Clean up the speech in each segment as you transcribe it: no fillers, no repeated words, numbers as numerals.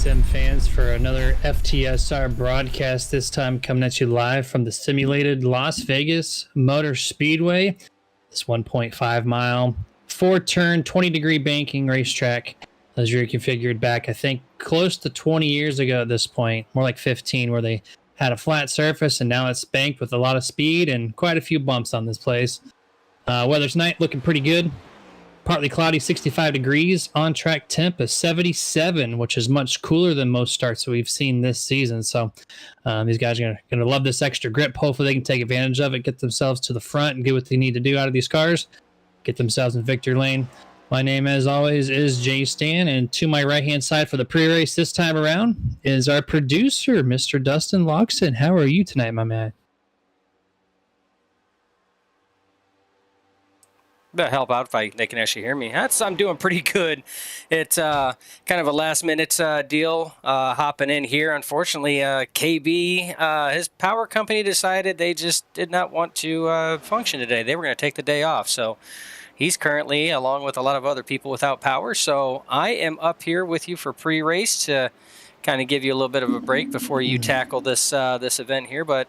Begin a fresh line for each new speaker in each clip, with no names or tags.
sim fans, for another FTSR broadcast, this time coming at you live from the simulated Las Vegas Motor Speedway. This 1.5 mile, 4-turn, 20-degree banking racetrack was reconfigured back, I think, close to 20 years ago at this point, more like 15, where they had a flat surface, and now it's banked with a lot of speed and quite a few bumps on this place. Weather tonight looking pretty good. Partly cloudy, 65 degrees. On-track temp is 77, which is much cooler than most starts that we've seen this season. So these guys are going to love this extra grip. Hopefully they can take advantage of it, get themselves to the front, and get what they need to do out of these cars, get themselves in victory lane. My name, as always, is Jay Stan, and to my right-hand side for the pre-race this time around is our producer, Mr. Dustin Loxton. How are you tonight, my man?
To help out if they can actually hear me. I'm doing pretty good. It's kind of a last-minute deal hopping in here. Unfortunately, KB, his power company decided they just did not want to function today. They were going to take the day off, so he's currently, along with a lot of other people, without power. So I am up here with you for pre-race to kind of give you a little bit of a break before you tackle this this event here. But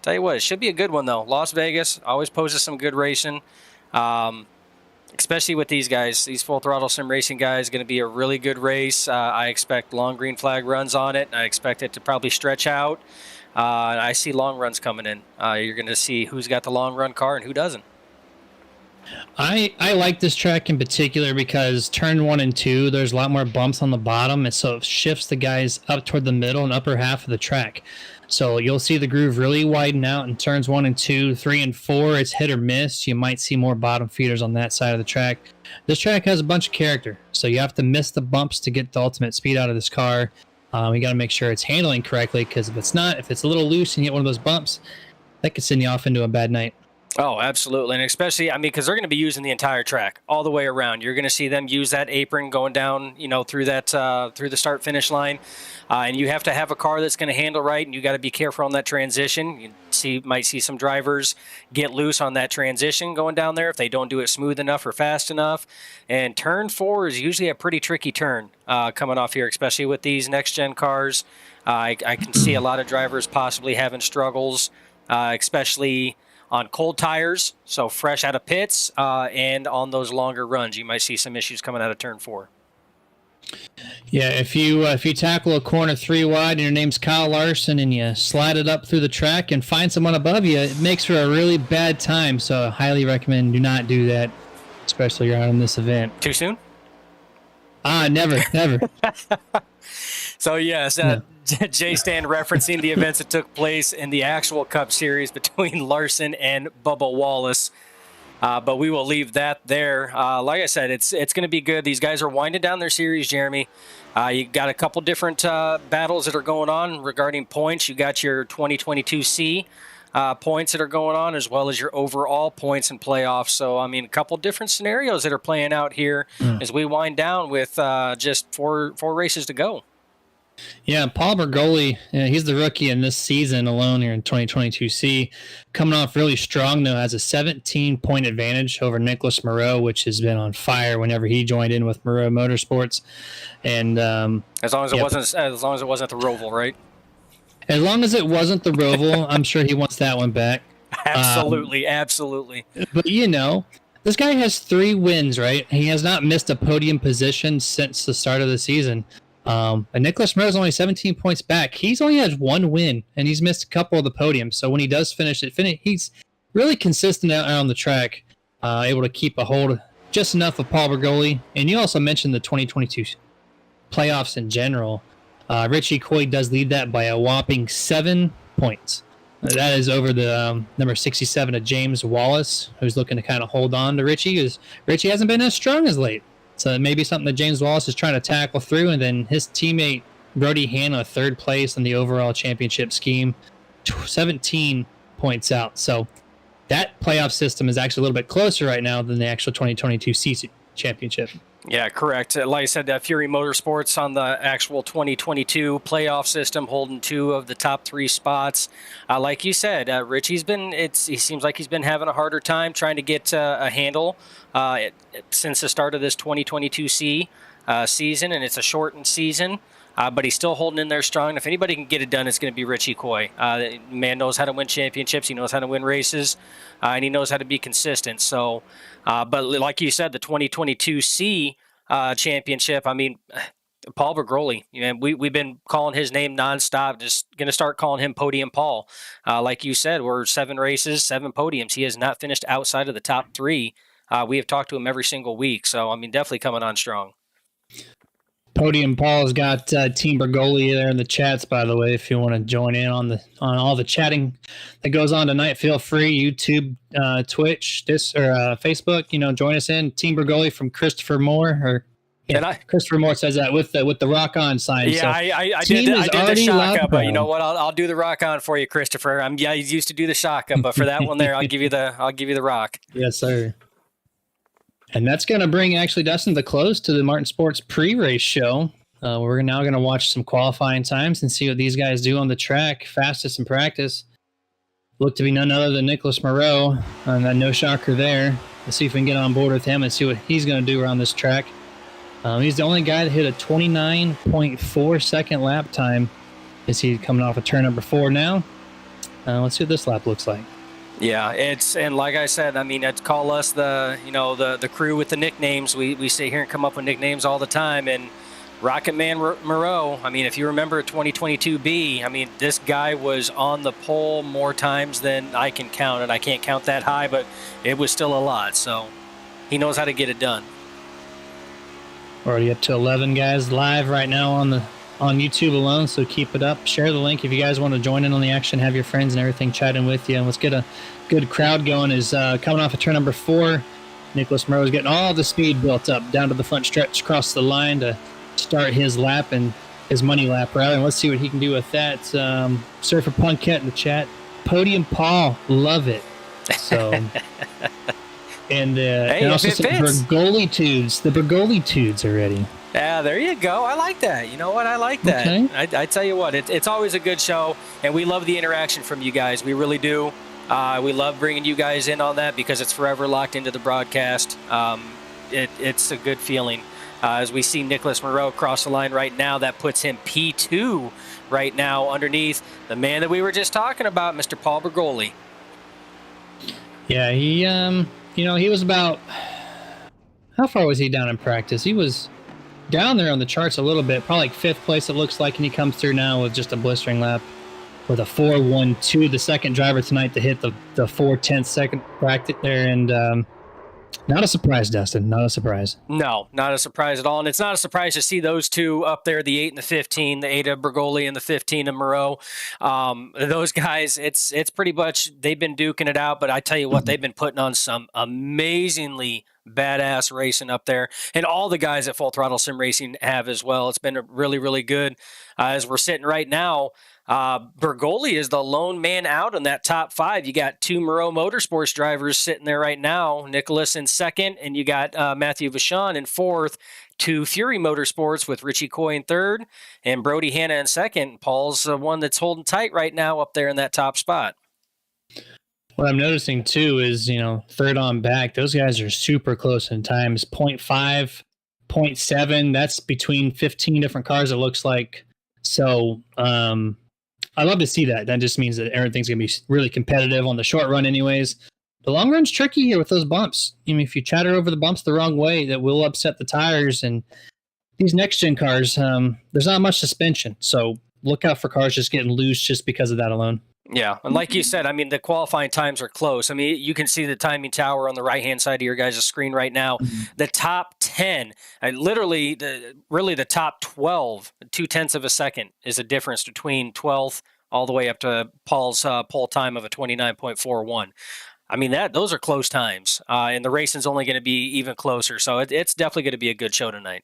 tell you what, it should be a good one, though. Las Vegas always poses some good racing. Especially with these guys, these full throttle sim racing guys, going to be a really good race. I expect long green flag runs on it. I expect it to probably stretch out. I see long runs coming in. You're going to see who's got the long run car and who doesn't.
I like this track in particular because turn 1 and 2, there's a lot more bumps on the bottom, and so it shifts the guys up toward the middle and upper half of the track. So you'll see the groove really widen out in turns 1 and 2, 3 and 4. It's hit or miss. You might see more bottom feeders on that side of the track. This track has a bunch of character, so you have to miss the bumps to get the ultimate speed out of this car. You got to make sure it's handling correctly, because if it's not, if it's a little loose and you hit one of those bumps, that could send you off into a bad night.
Oh, absolutely. And especially, I mean, because they're going to be using the entire track all the way around. You're going to see them use that apron going down, through that, through the start-finish line. And you have to have a car that's going to handle right, and you got to be careful on that transition. You might see some drivers get loose on that transition going down there if they don't do it smooth enough or fast enough. And turn 4 is usually a pretty tricky turn coming off here, especially with these next-gen cars. I can see a lot of drivers possibly having struggles, especially on cold tires, so fresh out of pits, and on those longer runs, you might see some issues coming out of turn 4.
Yeah, if you tackle a corner 3 wide and your name's Kyle Larson and you slide it up through the track and find someone above you, it makes for a really bad time. So I highly recommend do not do that, especially around this event.
Too soon?
Never.
So yes, Jay Stan referencing the events that took place in the actual Cup Series between Larson and Bubba Wallace. But we will leave that there. Like I said, it's going to be good. These guys are winding down their series, Jeremy. You got a couple different battles that are going on regarding points. You got your 2022C points that are going on, as well as your overall points and playoffs. So, I mean, a couple different scenarios that are playing out here as we wind down with just four races to go.
Yeah, Paul Bergoli, he's the rookie in this season alone here in 2022C. Coming off really strong, though, has a 17-point advantage over Nicholas Moreau, which has been on fire whenever he joined in with Moreau Motorsports. And
as long as it wasn't the Roval, right?
As long as it wasn't the Roval, I'm sure he wants that one back.
Absolutely.
But this guy has 3 wins, right? He has not missed a podium position since the start of the season. And Nicholas Moreau's only 17 points back. He's only has 1 win, and he's missed a couple of the podiums. So when he does finish, he's really consistent out on the track, able to keep a hold just enough of Paul Bergoli. And you also mentioned the 2022 playoffs in general. Richie Coy does lead that by a whopping 7 points. That is over the number 67 of James Wallace, who's looking to kind of hold on to Richie, because Richie hasn't been as strong as late. So it may be something that James Wallace is trying to tackle through, and then his teammate Brody Hanna, 3rd place in the overall championship scheme, 17 points out. So that playoff system is actually a little bit closer right now than the actual 2022 C championship.
Yeah, correct. Like I said, Fury Motorsports on the actual 2022 playoff system, holding 2 of the top 3 spots. Like you said, Richie's he seems like he's been having a harder time trying to get a handle since the start of this 2022 season, and it's a shortened season. but he's still holding in there strong. If anybody can get it done, it's going to be Richie Coy. Man knows how to win championships. He knows how to win races, and he knows how to be consistent. So, but like you said, the 2022 C championship, I mean, Paul Bergoli, we've been calling his name nonstop. Just going to start calling him Podium Paul. Like you said, we're 7 races, 7 podiums. He has not finished outside of the top 3. We have talked to him every single week. So, I mean, definitely coming on strong.
Podium Paul's got Team Bergoli there in the chats, by the way. If you want to join in on all the chatting that goes on tonight, feel free. YouTube, Twitch, Facebook. Join us in. Team Bergoli from Christopher Moore, Christopher Moore says that with the rock on sign.
Yeah,
so
I did the shaka, but you know what? I'll do the rock on for you, Christopher. I used to do the shaka, but for that one there, I'll give you the rock.
Yes, sir. And that's going to bring, actually, Dustin, the close to the Martin Sports pre-race show. We're now going to watch some qualifying times and see what these guys do on the track. Fastest in practice looked to be none other than Nicholas Moreau. No shocker there. Let's see if we can get on board with him and see what he's going to do around this track. He's the only guy that hit a 29.4 second lap time. Is he coming off of turn number 4 now? Let's see what this lap looks like.
Yeah, and like I said, I mean, call us the crew with the nicknames. We sit here and come up with nicknames all the time. And Rocket Man Moreau, I mean, if you remember 2022B, I mean, this guy was on the pole more times than I can count, and I can't count that high, but it was still a lot. So he knows how to get it done.
Already up to 11 guys live right now on YouTube alone, so keep it up. Share the link if you guys want to join in on the action, have your friends and everything chatting with you, and let's get a good crowd going. Is coming off of turn number 4. Nicholas Moreau is getting all the speed built up down to the front stretch across the line to start his lap and his money lap, rather. And let's see what he can do with that. Surfer Punkette in the chat. Podium Paul, love it. So... And also some Bergoli-tudes. The Bergoli-tudes are ready.
Yeah, there you go. I like that. You know what? I like that. Okay. I tell you what, it's always a good show, and we love the interaction from you guys. We really do. We love bringing you guys in on that because it's forever locked into the broadcast. It's a good feeling. As we see Nicholas Moreau cross the line right now, that puts him P2 right now underneath the man that we were just talking about, Mr. Paul Bergoli.
Yeah, he was about... How far was he down in practice? He was down there on the charts a little bit, probably like 5th place it looks like, and he comes through now with just a blistering lap with a 4.12, the second driver tonight to hit the 4/10 second bracket there, and not a surprise, Dustin, not a surprise.
No, not a surprise at all, and it's not a surprise to see those two up there, the 8 and the 15, the 8 of Bergoli and the 15 of Moreau. Those guys, it's pretty much, they've been duking it out, but I tell you what, they've been putting on some amazingly badass racing up there, and all the guys at Full Throttle Sim Racing have as well. It's been really, really good. As we're sitting right now, Bergoli is the lone man out in that top 5. You got 2 Moreau Motorsports drivers sitting there right now, Nicholas in 2nd, and you got Matthew Vachon in 4th, 2 Fury Motorsports with Richie Coy in 3rd, and Brody Hanna in 2nd. Paul's the one that's holding tight right now up there in that top spot.
What I'm noticing, too, is, 3rd on back, those guys are super close in times. 0.5, 0.7, that's between 15 different cars, it looks like. So, I love to see that. That just means that everything's going to be really competitive on the short run anyways. The long run's tricky here with those bumps. If you chatter over the bumps the wrong way, that will upset the tires. And these next-gen cars, there's not much suspension. So look out for cars just getting loose just because of that alone.
Yeah, and like you said, I mean, the qualifying times are close. I mean, you can see the timing tower on the right-hand side of your guys' screen right now. The top 10, literally, the top 12, 0.2 of a second is the difference between 12th all the way up to Paul's pole time of a 29.41. I mean, those are close times, and the racing's only going to be even closer. So it's definitely going to be a good show tonight.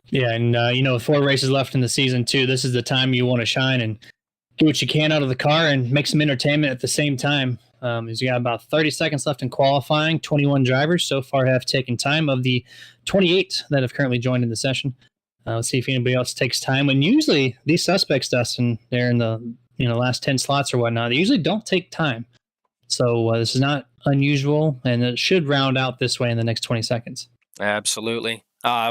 Yeah, and 4 races left in the season, too. This is the time you want to shine and get what you can out of the car and make some entertainment at the same time. As you got about 30 seconds left in qualifying, 21 drivers so far have taken time of the 28 that have currently joined in the session. Let's see if anybody else takes time. And usually these suspects, Dustin, they're in the last 10 slots or whatnot. They usually don't take time. So this is not unusual, and it should round out this way in the next 20 seconds.
Absolutely.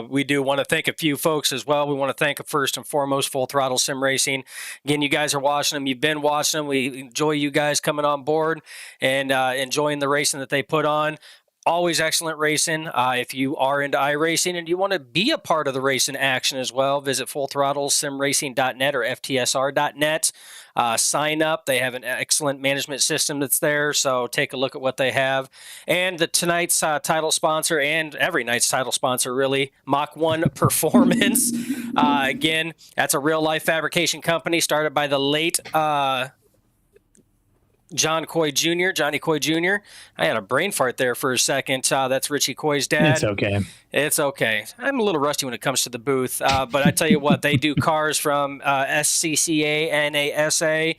We do want to thank a few folks as well. We want to thank first and foremost Full Throttle Sim Racing. Again, you guys are watching them. You've been watching them. We enjoy you guys coming on board and enjoying the racing that they put on. Always excellent racing. If you are into iRacing and you want to be a part of the racing action as well, visit fullthrottlesimracing.net or FTSR.net. Sign up. They have an excellent management system that's there, so take a look at what they have. And tonight's title sponsor, and every night's title sponsor, really, Mach-1 Performance. Again, that's a real-life fabrication company started by the late Johnny Coy Jr. I had a brain fart there for a second. That's Richie Coy's dad.
It's okay.
It's okay. I'm a little rusty when it comes to the booth, but I tell you what, they do cars from SCCA, NASA,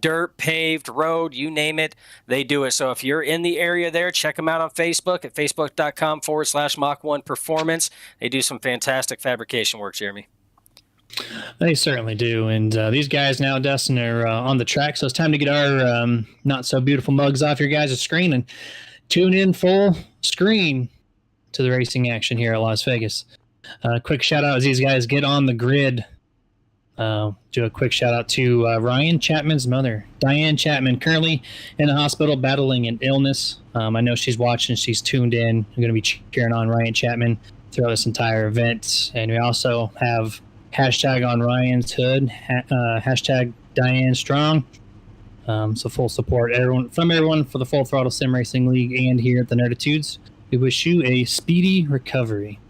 dirt, paved, road, you name it, they do it. So if you're in the area there, check them out on Facebook at facebook.com/Mach-1 Performance. They do some fantastic fabrication work, Jeremy.
They certainly do. And these guys now, Dustin, are on the track. So it's time to get our not so beautiful mugs off your guys' screen and tune in full screen to the racing action here at Las Vegas. Quick shout out as these guys get on the grid. Do a quick shout out to Ryan Chapman's mother, Diane Chapman, currently in the hospital battling an illness. I know she's watching. She's tuned in. I'm going to be cheering on Ryan Chapman throughout this entire event. And we also have hashtag on Ryan's hood, hashtag Diane Strong. So full support from everyone for the Full Throttle Sim Racing League and here at the NERDtv. We wish you a speedy recovery.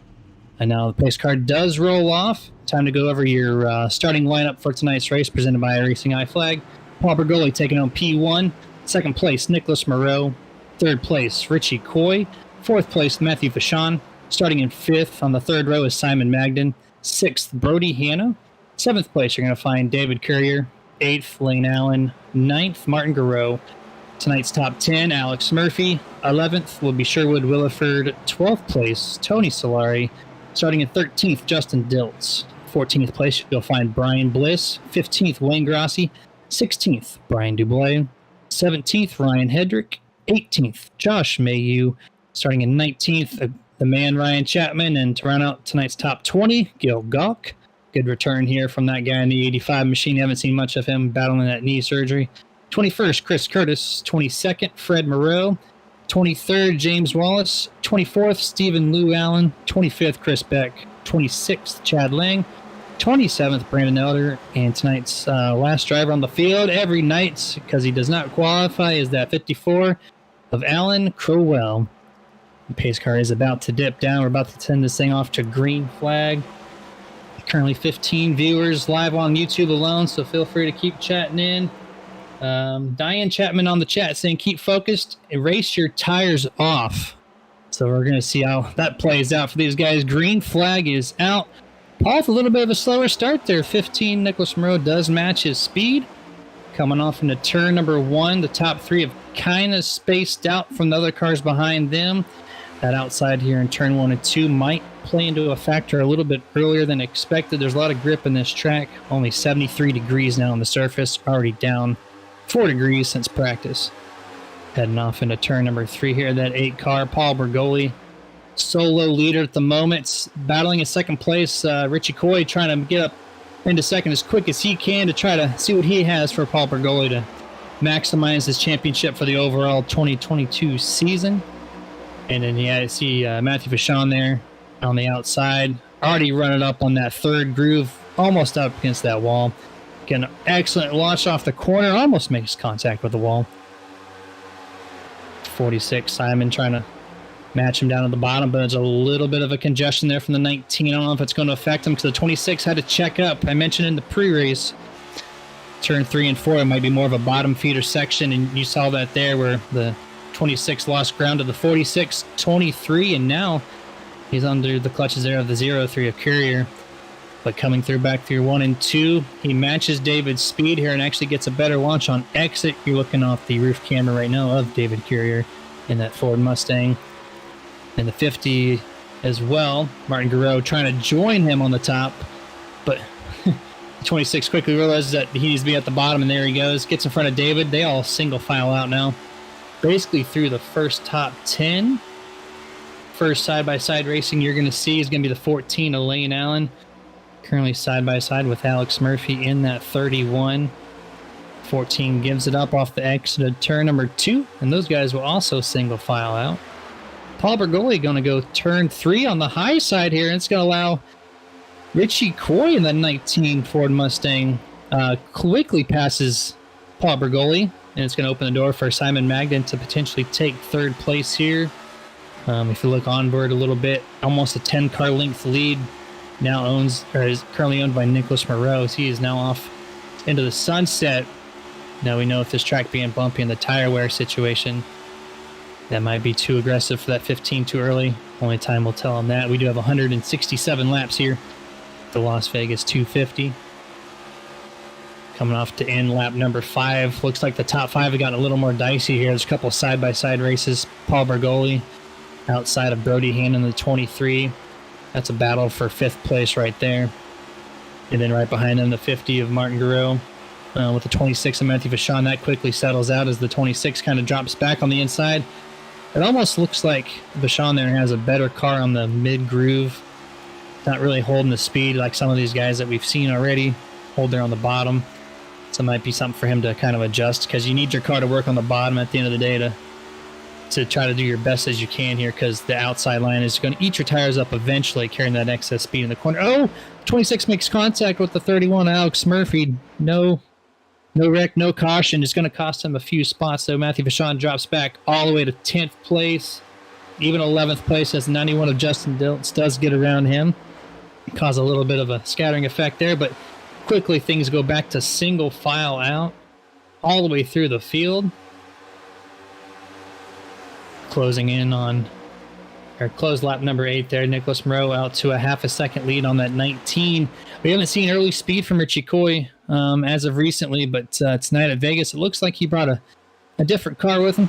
And now the pace car does roll off. Time to go over your starting lineup for tonight's race presented by Racing Eye Flag. Paul Bergoli taking on P1. Second place, Nicholas Moreau. Third place, Richie Coy. Fourth place, Matthew Vachon. Starting in fifth on the third row is Simon Magden. Sixth, Brody Hanna. Seventh place, you're going to find David Courier. Eighth, Lane Allen. Ninth, Martin Garreau. Tonight's top 10, Alex Murphy. 11th will be Sherwood Williford. 12th place, Tony Solari. Starting in 13th, Justin Diltz. 14th place, you'll find Brian Bliss. 15th, Wayne Grossi. 16th, Brian Dubois. 17th, Ryan Hedrick. 18th, Josh Mayhew. Starting in 19th, the man Ryan Chapman, and to round out tonight's top 20, Gil Gawk. Good return here from that guy in the 85 machine. You haven't seen much of him battling that knee surgery. 21st, Chris Curtis. 22nd, Fred Moreau. 23rd, James Wallace. 24th, Stephen Lou Allen. 25th, Chris Beck. 26th, Chad Lang. 27th, Brandon Elder. And tonight's last driver on the field every night, because he does not qualify, is that 54 of Alan Crowell. The pace car is about to dip down. We're about to send this thing off to green flag. Currently 15 viewers live on YouTube alone, so feel free to keep chatting in. Diane Chapman on the chat saying, keep focused, erase your tires off. So we're going to see how that plays out for these guys. Green flag is out. Paul with a little bit of a slower start there. 15, Nicholas Moreau does match his speed. Coming off into turn number 1, the top 3 have kind of spaced out from the other cars behind them. That outside here in turn 1 and 2 might play into a factor a little bit earlier than expected. There's a lot of grip in this track. Only 73 degrees now on the surface. Already down 4 degrees since practice. Heading off into turn number 3 here. That 8 car, Paul Bergoli, solo leader at the moment. Battling in second place. Richie Coy trying to get up into second as quick as he can to try to see what he has for Paul Bergoli to maximize his championship for the overall 2022 season. And then, yeah, you see Matthew Vachon there on the outside. Already running up on that third groove, almost up against that wall. Getting an excellent launch off the corner, almost makes contact with the wall. 46, Simon trying to match him down at the bottom, but there's a little bit of a congestion there from the 19. I don't know if it's going to affect him because the 26 had to check up. I mentioned in the pre-race, turn 3 and 4, it might be more of a bottom feeder section, and you saw that there where the 26 lost ground to the 46, 23, and now he's under the clutches there of the 03 of Courier. But coming through back through 1 and 2, he matches David's speed here and actually gets a better launch on exit. You're looking off the roof camera right now of David Courier in that Ford Mustang. And the 50 as well. Martin Garreau trying to join him on the top, but 26 quickly realizes that he needs to be at the bottom, and there he goes. Gets in front of David. They all single file out now. Basically through the first top 10 first side-by-side racing you're going to see is going to be the 14, Elaine Allen. Currently side-by-side with Alex Murphy in that 31. 14 gives it up off the exit of turn number 2, and those guys will also single file out. Paul Bergoli going to go turn 3 on the high side here, and it's going to allow Richie Coy in the 19 Ford Mustang quickly passes Paul Bergoli, and it's going to open the door for Simon Magden to potentially take third place here. If you look onboard a little bit, almost a 10-car length lead now is currently owned by Nicholas Moreau. He is now off into the sunset. Now we know if this track being bumpy in the tire wear situation, that might be too aggressive for that 15 too early. Only time will tell on that. We do have 167 laps here. The Las Vegas 250. Coming off to end lap number 5. Looks like the top 5 have gotten a little more dicey here. There's a couple side-by-side races. Paul Bergoli outside of Brody Hannon, the 23. That's a battle for 5th place right there. And then right behind him, the 50 of Martin Garreau. With the 26 of Matthew Vachon, that quickly settles out as the 26 kind of drops back on the inside. It almost looks like Vachon there has a better car on the mid-groove. Not really holding the speed like some of these guys that we've seen already hold there on the bottom. So it might be something for him to kind of adjust, because you need your car to work on the bottom at the end of the day to try to do your best as you can here, because the outside line is going to eat your tires up eventually, carrying that excess speed in the corner. Oh, 26 makes contact with the 31, Alex Murphy. No wreck, no caution. It's going to cost him a few spots, though. Matthew Vachon drops back all the way to 10th place. Even 11th place as 91 of Justin Diltz does get around him. Cause a little bit of a scattering effect there, but quickly things go back to single file out all the way through the field. Closing in on, or close lap number 8 there. Nicholas Moreau out to a half a second lead on that 19. We haven't seen early speed from Richie Coy as of recently, but tonight at Vegas, it looks like he brought a different car with him.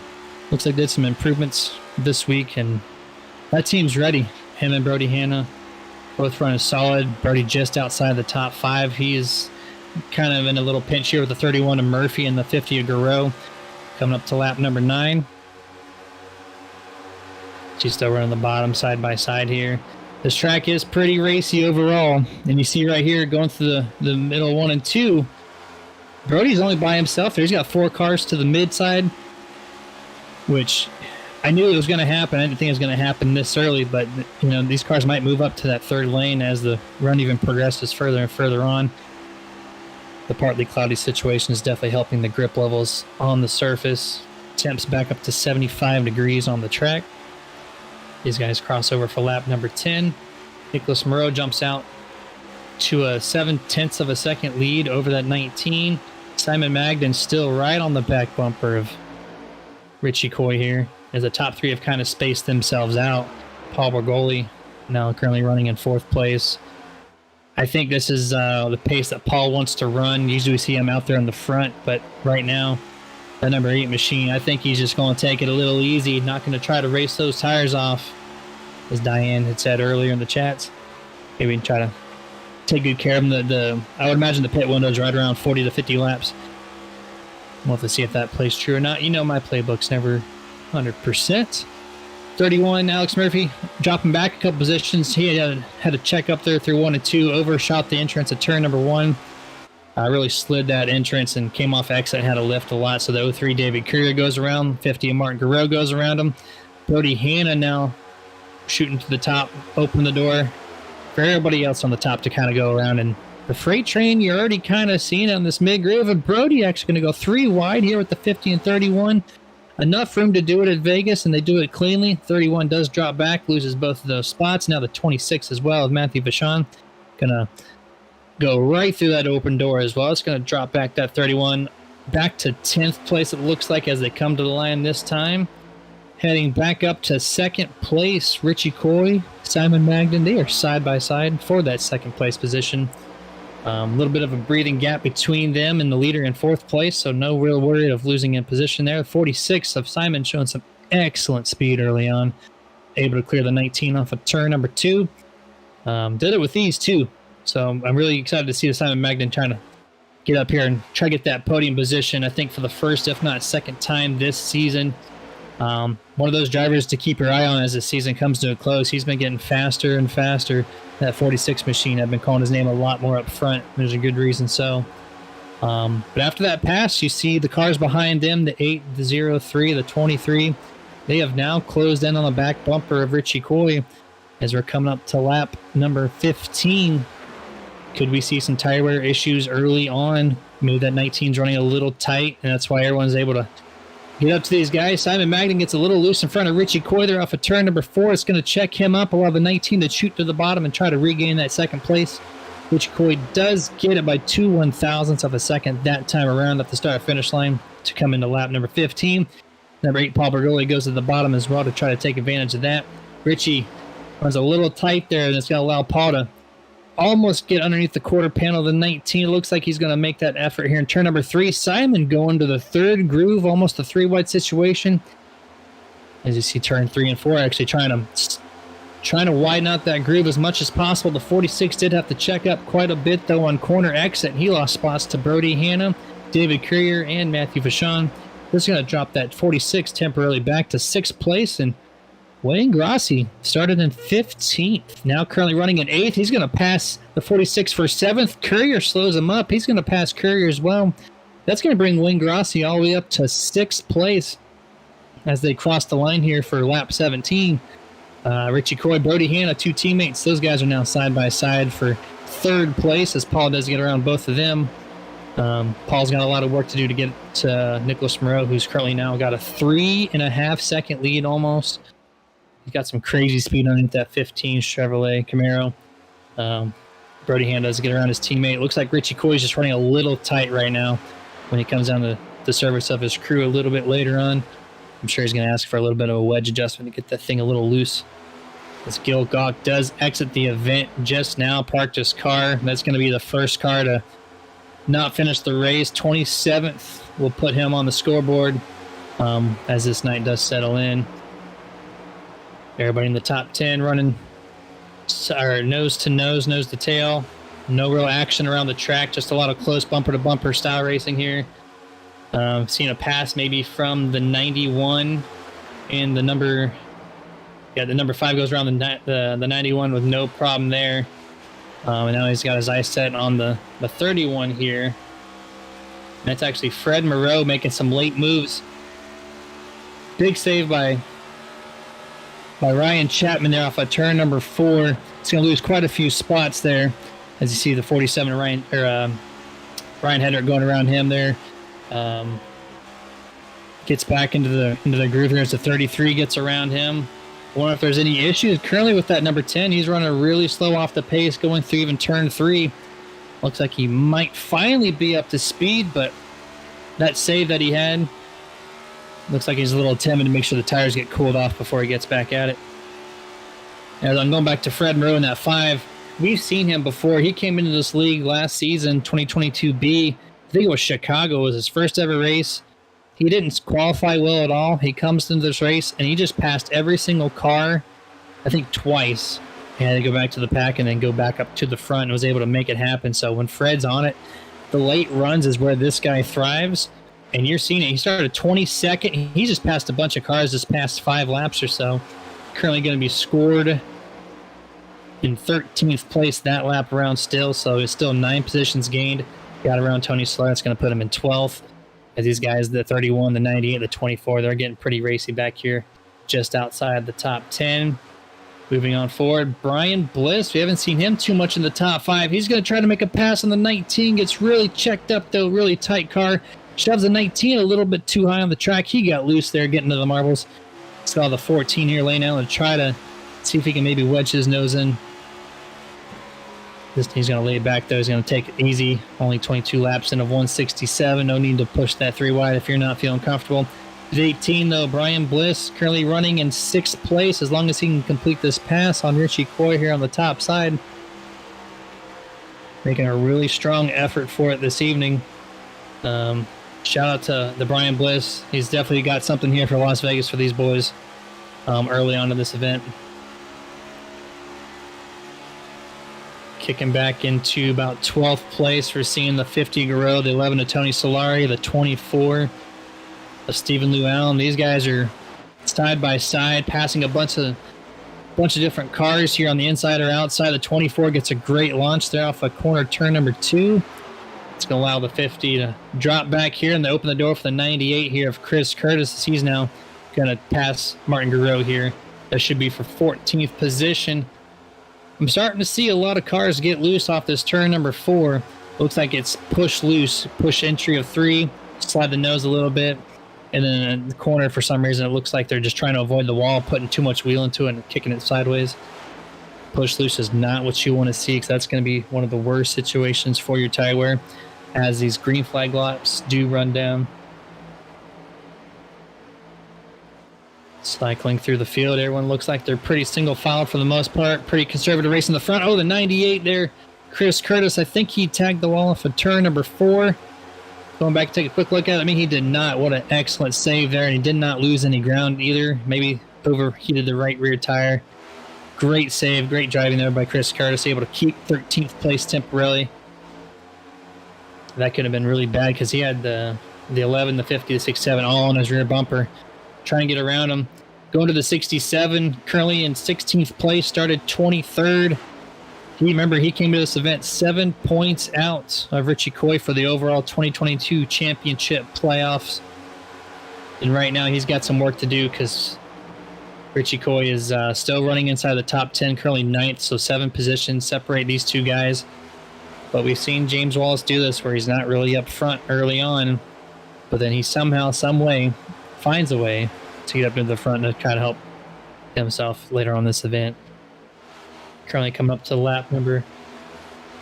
Looks like did some improvements this week, and that team's ready. Him and Brody Hanna both running solid. Brody just outside the top 5. He is kind of in a little pinch here with the 31 of Murphy and the 50 of Garreau. Coming up to lap number 9. She's still running the bottom side by side here. This track is pretty racy overall. And you see right here going through the middle 1 and 2. Brody's only by himself there. He's got 4 cars to the mid side, which I knew it was going to happen. I didn't think it was going to happen this early, but you know, these cars might move up to that 3rd lane as the run even progresses further and further on. The partly cloudy situation is definitely helping the grip levels on the surface. Temps back up to 75 degrees on the track. These guys cross over for lap number 10. Nicholas Moreau jumps out to a 7/10 of a second lead over that 19. Simon Magden still right on the back bumper of Richie Coy here, as the top 3 have kind of spaced themselves out. Paul Bergoli now currently running in 4th place. I think this is the pace that Paul wants to run. Usually we see him out there in the front, but right now, the number 8 machine, I think he's just going to take it a little easy, not going to try to race those tires off, as Diane had said earlier in the chats. Maybe try to take good care of them. I would imagine the pit window is right around 40 to 50 laps. We'll have to see if that plays true or not. You know my playbook's never 100%. 31, Alex Murphy dropping back a couple positions. He had a check up there through 1 and 2, overshot the entrance at turn number 1. Really slid that entrance and came off exit and had to lift a lot. So the 03 David Courier goes around, 50 and Martin Garreau goes around him. Brody Hanna now shooting to the top, open the door for everybody else on the top to kind of go around. And the freight train, you're already kind of seeing on this mid-groove, and Brody actually going to go 3 wide here with the 50 and 31. Enough room to do it at Vegas, and they do it cleanly. 31 does drop back, loses both of those spots. Now the 26 as well, with Matthew Vachon going to go right through that open door as well. It's going to drop back that 31 back to 10th place, it looks like, as they come to the line this time. Heading back up to 2nd place, Richie Coy, Simon Magden. They are side by side for that 2nd place position. A little bit of a breathing gap between them and the leader in 4th place, so no real worry of losing in position there. 46 of Simon showing some excellent speed early on. Able to clear the 19 off of turn number 2. Did it with ease too. So I'm really excited to see the Simon Magden trying to get up here and try to get that podium position, I think for the first, if not second time this season. One of those drivers to keep your eye on as the season comes to a close. He's been getting faster and faster. That 46 machine, I've been calling his name a lot more up front. There's a good reason so. But after that pass, you see the cars behind them, the 8, the 03, the 23. They have now closed in on the back bumper of Richie Coy as we're coming up to lap number 15. Could we see some tire wear issues early on? Maybe that 19's running a little tight, and that's why everyone's able to get up to these guys. Simon Magnan gets a little loose in front of Richie Coy there off of turn number 4. It's going to check him up. Allow the 19 to shoot to the bottom and try to regain that second place. Richie Coy does get it by 2 1,000ths of a second that time around at the start-finish line to come into lap number 15. Number 8, Paul Bergoli, goes to the bottom as well to try to take advantage of that. Richie runs a little tight there, and it's going to allow Paul to almost get underneath the quarter panel of the 19. It looks like he's going to make that effort here in turn number 3. Simon going to the third groove, almost a 3-wide situation. As you see, turn 3 and 4 actually trying to widen out that groove as much as possible. The 46 did have to check up quite a bit, though, on corner exit. He lost spots to Brody Hanna, David Courier, and Matthew Vachon. This is going to drop that 46 temporarily back to 6th place, and Wayne Grassi started in 15th. Now currently running in 8th. He's going to pass the 46 for 7th. Courier slows him up. He's going to pass Courier as well. That's going to bring Wayne Grassi all the way up to 6th place as they cross the line here for lap 17. Richie Coy, Brody Hanna, 2 teammates. Those guys are now side by side for 3rd place as Paul does get around both of them. Paul's got a lot of work to do to get to Nicholas Moreau, who's currently now got a 3.5 second lead almost. He's got some crazy speed underneath that 15 Chevrolet Camaro. Brody Hanna does get around his teammate. Looks like Richie Coy is just running a little tight right now when he comes down to the service of his crew a little bit later on. I'm sure he's going to ask for a little bit of a wedge adjustment to get that thing a little loose. As Gil Gawk does exit the event just now, parked his car. That's going to be the first car to not finish the race. 27th will put him on the scoreboard as this night does settle in. Everybody in the top 10 running nose to nose, nose to tail. No real action around the track, just a lot of close bumper-to-bumper style racing here. Seeing a pass maybe from the 91 and the number 5 goes around the 91 with no problem there. And now he's got his eyes set on the 31 here. That's actually Fred Moreau making some late moves. Big save by Ryan Chapman there off of turn number 4. It's going to lose quite a few spots there. As you see the 47 Ryan Hedrick going around him there. Gets back into the groove here as the 33 gets around him. I wonder if there's any issues currently with that number 10. He's running really slow off the pace going through even turn 3. Looks like he might finally be up to speed, but that save that he had looks like he's a little timid to make sure the tires get cooled off before he gets back at it. As I'm going back to Fred Moreau in that 5, we've seen him before. He came into this league last season, 2022B. I think it was Chicago. It was his first ever race. He didn't qualify well at all. He comes into this race, and he just passed every single car, I think twice. He had to go back to the pack and then go back up to the front and was able to make it happen. So when Fred's on it, the late runs is where this guy thrives. And you're seeing it. He started 22nd. He just passed a bunch of cars this past 5 laps or so. Currently going to be scored in 13th place that lap around still. So it's still 9 positions gained. Got around Tony Slaughter. That's going to put him in 12th. As these guys, the 31, the 98, the 24, they're getting pretty racy back here just outside the top 10. Moving on forward, Brian Bliss. We haven't seen him too much in the top 5. He's going to try to make a pass on the 19. Gets really checked up, though. Really tight car. Shoves the 19 a little bit too high on the track. He got loose there getting to the marbles. Saw the 14 here laying out and try to see if he can maybe wedge his nose in. He's going to lay it back, though. He's going to take it easy. Only 22 laps in of 167. No need to push that 3 wide if you're not feeling comfortable. At 18, though, Brian Bliss currently running in 6th place as long as he can complete this pass on Richie Coy here on the top side. Making a really strong effort for it this evening. Shout out to the Brian Bliss. He's definitely got something here for Las Vegas for these boys early on in this event. Kicking back into about 12th place. We're seeing the 50 Garreau, the 11 of Tony Solari, the 24 of Stephen Lou Allen. These guys are side by side, passing a bunch of different cars here on the inside or outside. The 24 gets a great launch there off a corner turn number 2. It's going to allow the 50 to drop back here and to open the door for the 98 here of Chris Curtis. He's now going to pass Martin Garreau here. That should be for 14th position. I'm starting to see a lot of cars get loose off this turn number 4. Looks like it's push loose, push entry of 3, slide the nose a little bit, and then in the corner for some reason it looks like they're just trying to avoid the wall, putting too much wheel into it and kicking it sideways. Push loose is not what you want to see, because that's going to be one of the worst situations for your tire wear as these green flag laps do run down. Cycling through the field, everyone looks like they're pretty single file for the most part. Pretty conservative race in the front. Oh, the 98 there, Chris Curtis. I think he tagged the wall off of turn number 4. Going back to take a quick look at it. I mean, he did not. What an excellent save there, and he did not lose any ground either. Maybe overheated the right rear tire. Great save, great driving there by Chris Curtis, able to keep 13th place temporarily. That could have been really bad because he had the 11, the 50, the 67 all on his rear bumper. Trying to get around him. Going to the 67, currently in 16th place, started 23rd. He came to this event 7 points out of Richie Coy for the overall 2022 championship playoffs. And right now he's got some work to do because Richie Coy is still running inside the top 10, currently 9th, so 7 positions separate these two guys. But we've seen James Wallace do this where he's not really up front early on, but then he somehow, some way, finds a way to get up into the front to kind of help himself later on this event. Currently coming up to lap number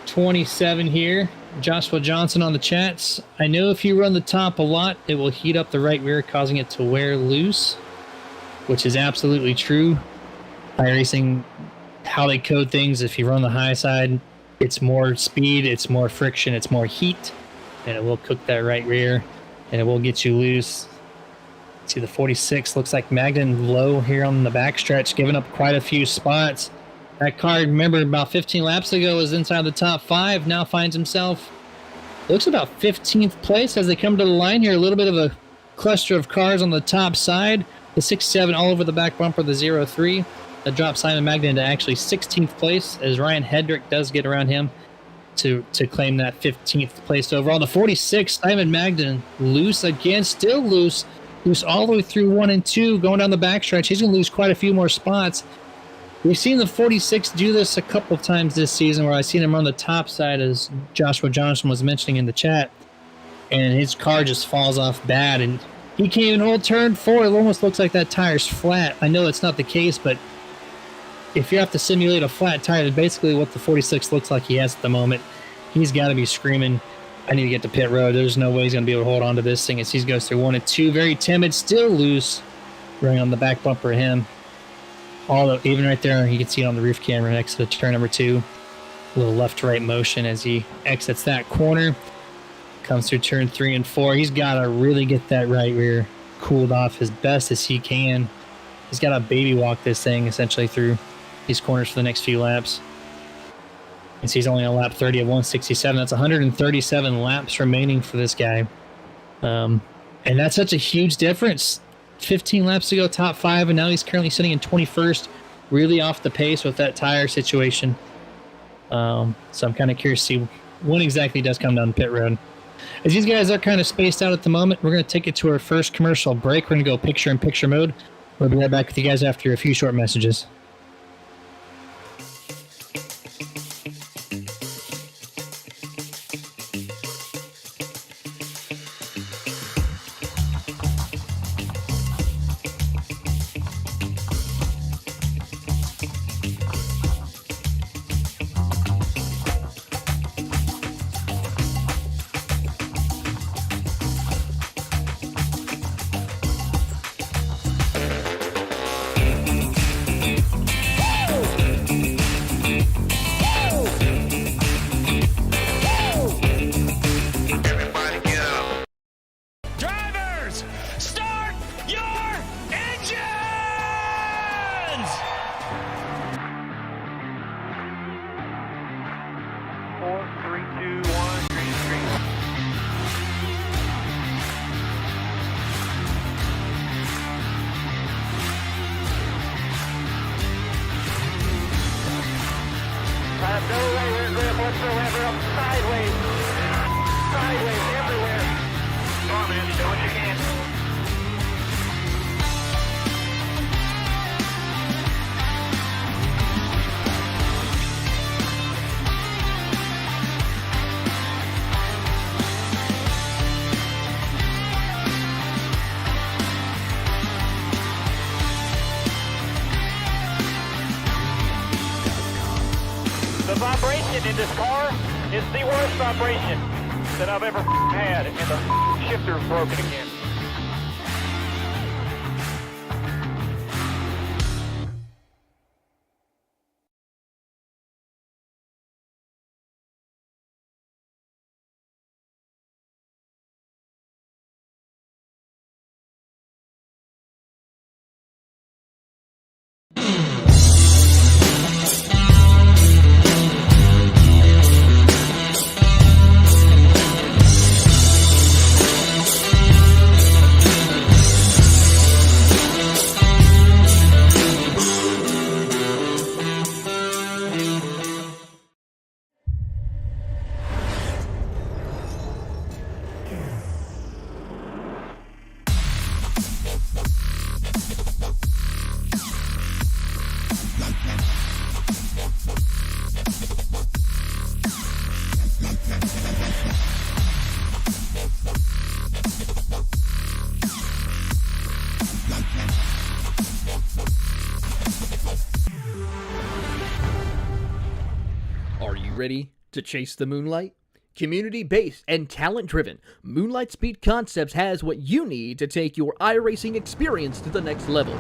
27 here. Joshua Johnson on the chats. I know if you run the top a lot, it will heat up the right rear, causing it to wear loose, which is absolutely true. iRacing, how they code things, if you run the high side, it's more speed, it's more friction, it's more heat, and it will cook that right rear, and it will get you loose. See, the 46 looks like Magden low here on the backstretch, giving up quite a few spots. That car, remember, about 15 laps ago was inside the top 5, now finds himself, looks about 15th place as they come to the line here. A little bit of a cluster of cars on the top side. The 6-7 all over the back bumper, the 0-3. That drops Simon Magden to actually 16th place as Ryan Hedrick does get around him to claim that 15th place overall. The 46, Simon Magden, loose again, still loose all the way through 1 and 2, going down the backstretch. He's going to lose quite a few more spots. We've seen the 46 do this a couple of times this season where I've seen him on the top side, as Joshua Johnson was mentioning in the chat, and his car just falls off bad, and he can't even hold turn 4. It almost looks like that tire's flat. I know that's not the case, but if you have to simulate a flat tire, that's basically what the 46 looks like he has at the moment. He's got to be screaming, I need to get to pit road. There's no way he's going to be able to hold on to this thing as he goes through 1 and 2. Very timid, still loose, running on the back bumper of him. Even right there, you can see it on the roof camera next to the turn number 2. A little left-to-right motion as he exits that corner. Comes through turn 3 and 4. He's got to really get that right rear cooled off as best as he can. He's got to baby walk this thing essentially through these corners for the next few laps. And he's only on lap 30 of 167. That's 137 laps remaining for this guy. And that's such a huge difference. 15 laps ago, top 5, and now he's currently sitting in 21st. Really off the pace with that tire situation. So I'm kind of curious to see when exactly he does come down the pit road. As these guys are kind of spaced out at the moment, we're going to take it to our first commercial break. We're going to go picture-in-picture mode. We'll be right back with you guys after a few short messages.
sideways, everywhere. Come on, man, do what you can. The vibration in this car is the worst vibration that I've ever had, and the shifter's broken again.
Are you ready to chase the moonlight? Community-based and talent-driven, Moonlight Speed Concepts has what you need to take your iRacing experience to the next level.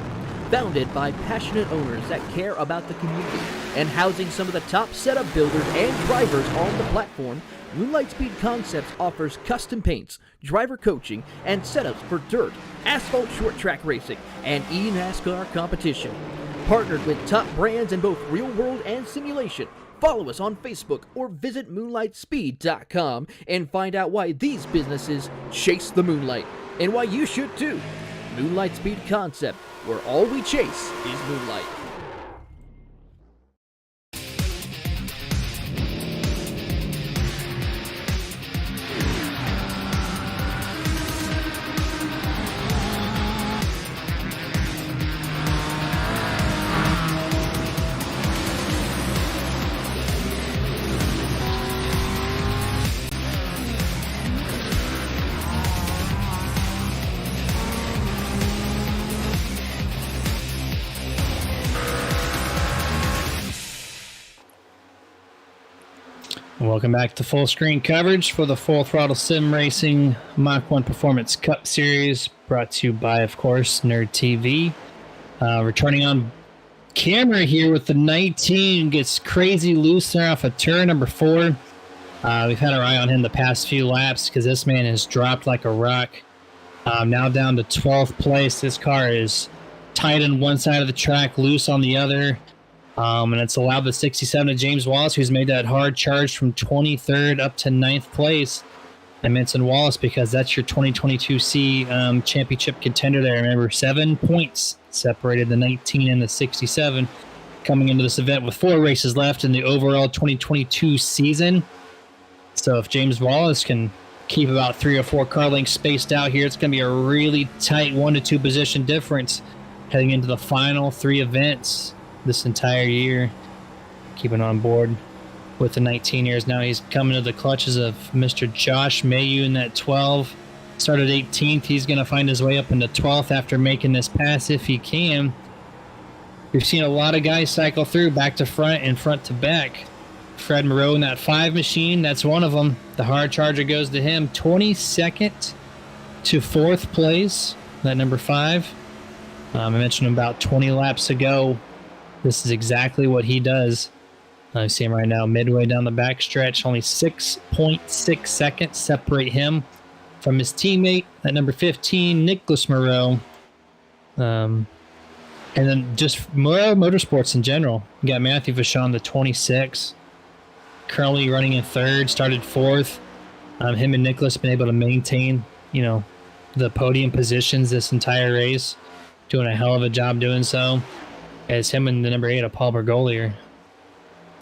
Founded by passionate owners that care about the community and housing some of the top setup builders and drivers on the platform, Moonlight Speed Concepts offers custom paints, driver coaching, and setups for dirt, asphalt short track racing, and eNASCAR competition. Partnered with top brands in both real world and simulation. Follow us on Facebook or visit moonlightspeed.com and find out why these businesses chase the moonlight and why you should too. Moonlight Speed Concept, where all we chase is moonlight.
Welcome back to full screen coverage for the Full Throttle Sim Racing Mach-1 Performance Cup Series, brought to you by, of course, NERDtv. Returning on camera here with the 19, gets crazy loose there off of turn number 4. We've had our eye on him the past few laps because this man has dropped like a rock. Now down to 12th place. This car is tight on one side of the track, loose on the other. And it's allowed the 67 of James Wallace, who's made that hard charge from 23rd up to 9th place. I mentioned Wallace because that's your 2022 championship contender there. Remember, 7 points separated the 19 and the 67 coming into this event with 4 races left in the overall 2022 season. So if James Wallace can keep about 3 or 4 car lengths spaced out here, it's going to be a really tight 1 to 2 position difference heading into the final 3 events this entire year. Keeping on board with the 19 years now. He's coming to the clutches of Mr. Josh Mayu in that 12. Started 18th. He's going to find his way up into 12th after making this pass if he can. We've seen a lot of guys cycle through back to front and front to back. Fred Moreau in that 5 machine, that's one of them. The hard charger goes to him. 22nd to 4th place, that number 5. I mentioned him about 20 laps ago. This is exactly what he does. I see him right now midway down the backstretch. Only 6.6 seconds separate him from his teammate at number 15, Nicholas Moreau. And then just Moreau Motorsports in general. You got Matthew Vachon, the 26. Currently running in 3rd, started 4th. Him and Nicholas been able to maintain, the podium positions this entire race. Doing a hell of a job doing so. As him and the number 8 of Paul Bergoli are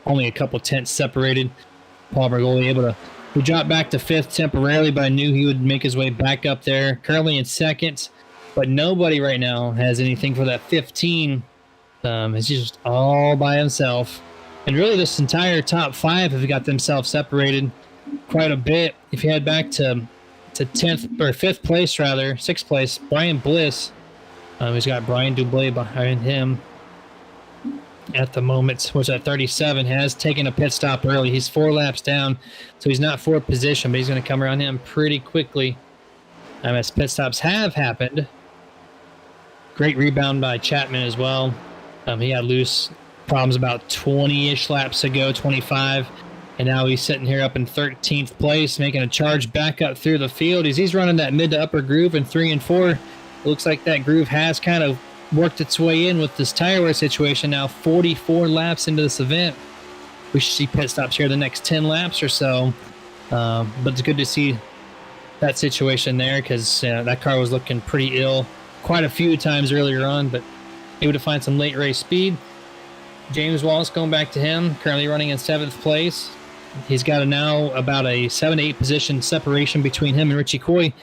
only a couple tenths separated. Paul Bergoli able to He dropped back to 5th temporarily, but I knew he would make his way back up there. Currently in 2nd, but nobody right now has anything for that 15. He's just all by himself. And really this entire top 5 have got themselves separated quite a bit. If you head back to 10th or 5th place rather, 6th place, Brian Bliss. He's got Brian Dublé behind him at the moment, which at 37 has taken a pit stop early. He's 4 laps down, so he's not 4th position, but he's going to come around him pretty quickly as pit stops have happened. Great rebound by Chapman as well. He had loose problems about 20-ish laps ago, 25, and now he's sitting here up in 13th place, making a charge back up through the field. He's running that mid to upper groove in 3 and 4. It looks like that groove has kind of worked its way in with this tire wear situation now. 44 laps into this event. We should see pit stops here the next 10 laps or so. But it's good to see that situation there because that car was looking pretty ill quite a few times earlier on, but able to find some late race speed. James Wallace going back to him, currently running in 7th place. He's got now about a 7 to 8 position separation between him and Richie Coy.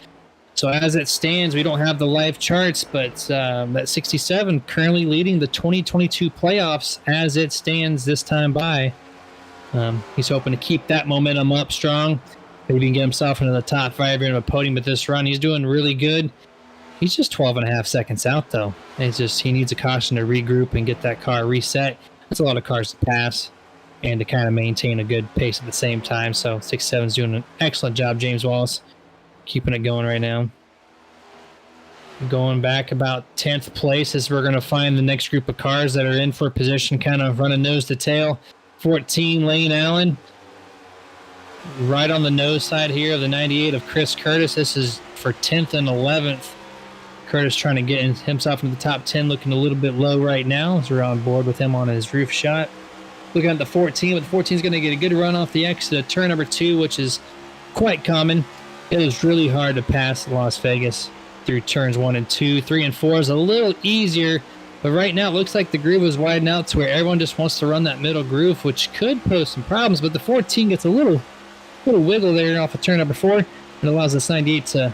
So as it stands, we don't have the live charts, but that 67 currently leading the 2022 playoffs as it stands this time by. He's hoping to keep that momentum up strong. Maybe he can get himself into the top 5 here in a podium with this run. He's doing really good. He's just 12 and a half seconds out, though. It's just he needs a caution to regroup and get that car reset. That's a lot of cars to pass and to kind of maintain a good pace at the same time. So 6-7's doing an excellent job, James Wallace. Keeping it going right now. Going back about 10th place as we're going to find the next group of cars that are in for position, kind of running nose to tail. 14, Lane Allen. Right on the nose side here of the 98 of Chris Curtis. This is for 10th and 11th. Curtis trying to get himself into the top 10, looking a little bit low right now as we're on board with him on his roof shot. Looking at the 14, but the 14 is going to get a good run off the exit of turn number 2, which is quite common. It is really hard to pass Las Vegas through turns 1 and 2. 3 and 4 is a little easier, but right now it looks like the groove is widened out to where everyone just wants to run that middle groove, which could pose some problems, but the 14 gets a little wiggle there off of turn number 4. It allows this 98 to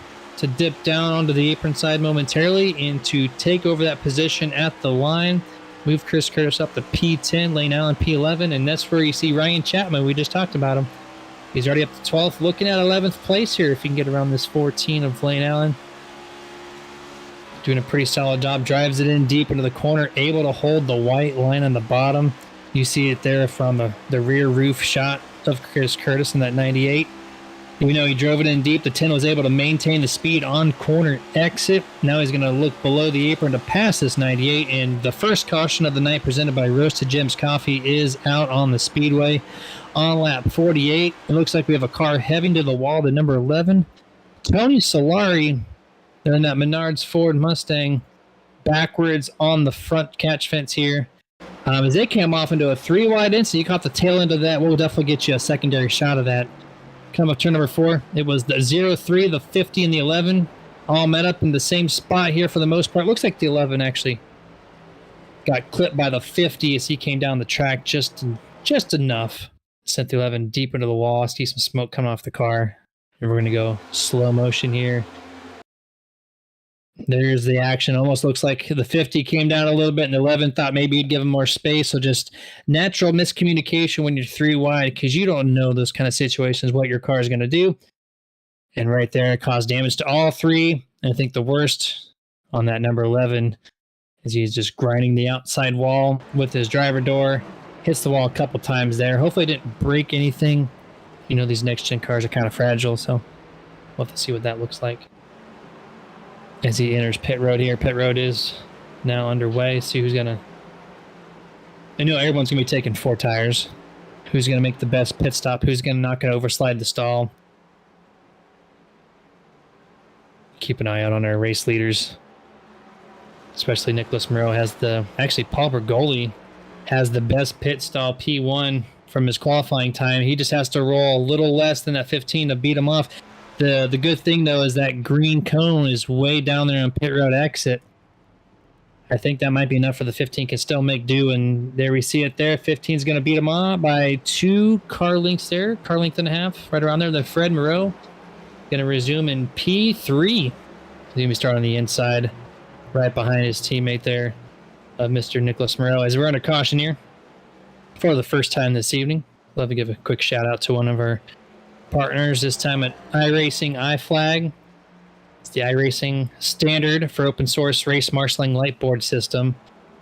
dip down onto the apron side momentarily and to take over that position at the line. Move Chris Curtis up to P10, Lane Allen P11, and that's where you see Ryan Chapman. We just talked about him. He's already up to 12th, looking at 11th place here if he can get around this 14 of Lane Allen. Doing a pretty solid job, drives it in deep into the corner, able to hold the white line on the bottom. You see it there from the rear roof shot of Chris Curtis in that 98. We know he drove it in deep. The 10 was able to maintain the speed on corner exit. Now he's going to look below the apron to pass this 98. And the first caution of the night presented by Roasted Gems Coffee is out on the speedway. On lap 48, it looks like we have a car heading to the wall to number 11. Tony Solari, they're in that Menards Ford Mustang, backwards on the front catch fence here. As they came off into a 3-wide instant, you caught the tail end of that. We'll definitely get you a secondary shot of that. Come up turn number 4. It was the 0-3, the 50, and the 11. All met up in the same spot here for the most part. Looks like the 11 actually got clipped by the 50 as he came down the track just enough. Sent the 11 deep into the wall. I see some smoke coming off the car. And we're going to go slow motion here. There's the action. Almost looks like the 50 came down a little bit and the 11 thought maybe he'd give him more space. So just natural miscommunication when you're 3 wide because you don't know those kind of situations, what your car is going to do. And right there, it caused damage to all 3. And I think the worst on that number 11 is he's just grinding the outside wall with his driver door. Hits the wall a couple times there. Hopefully it didn't break anything. You know, these next-gen cars are kind of fragile, so we'll have to see what that looks like. As he enters pit road here. Pit road is now underway. See who's going to... I know everyone's going to be taking 4 tires. Who's going to make the best pit stop? Who's going to not going to overslide the stall? Keep an eye out on our race leaders. Especially Nicholas Moreau has the... Actually, Paul Bergoli has the best pit stall P1 from his qualifying time. He just has to roll a little less than that 15 to beat him off. The good thing, though, is that green cone is way down there on pit road exit. I think that might be enough for the 15. Can still make do, and there we see it there. 15 is going to beat him on by 2 car lengths there, car length and a half, right around there. Then Fred Moreau going to resume in P3. He's going to be starting on the inside, right behind his teammate there, Mr. Nicholas Moreau. As we're under caution here for the first time this evening, I'd love to give a quick shout out to one of our partners, this time at iRacing iFlag. It's the iRacing standard for open source race marshalling lightboard system.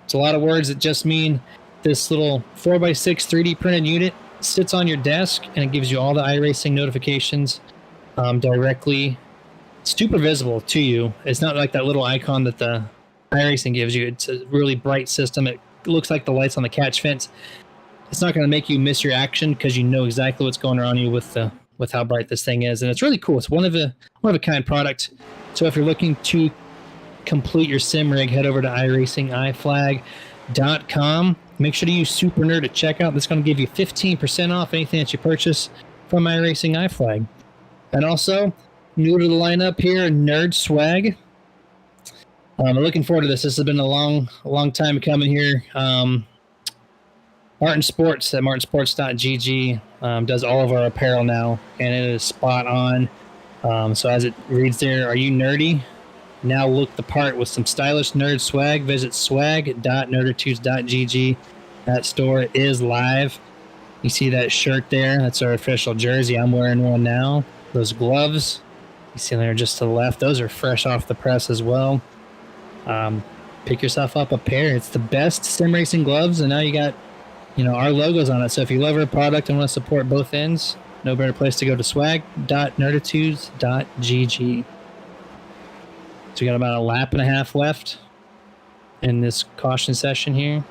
It's a lot of words that just mean this little 4x6 3D printed unit sits on your desk and it gives you all the iRacing notifications directly, super visible to you. It's not like that little icon that the iRacing gives you. It's a really bright system. It looks like the lights on the catch fence. It's not going to make you miss your action because you know exactly what's going around you with how bright this thing is, and it's really cool. It's one of a kind product. So if you're looking to complete your sim rig, head over to iRacingIFlag.com. Make sure to use Super Nerd at checkout. That's going to give you 15% off anything that you purchase from iRacing iFlag. And also, new to the lineup here, Nerd Swag. I'm looking forward to this. This has been a long time coming here. Martin Sports at martinsports.gg does all of our apparel now, and it is spot on. So as it reads there, are you nerdy? Now look the part with some stylish nerd swag. Visit swag.nerdertudes.gg. That store is live. You see that shirt there? That's our official jersey. I'm wearing one now. Those gloves, you see there just to the left, those are fresh off the press as well. Pick yourself up a pair. It's the best sim racing gloves, and now you got our logos on it. So if you love our product and want to support both ends, no better place to go to swag.nerdertudes.gg. So we got about a lap and a half left in this caution session here.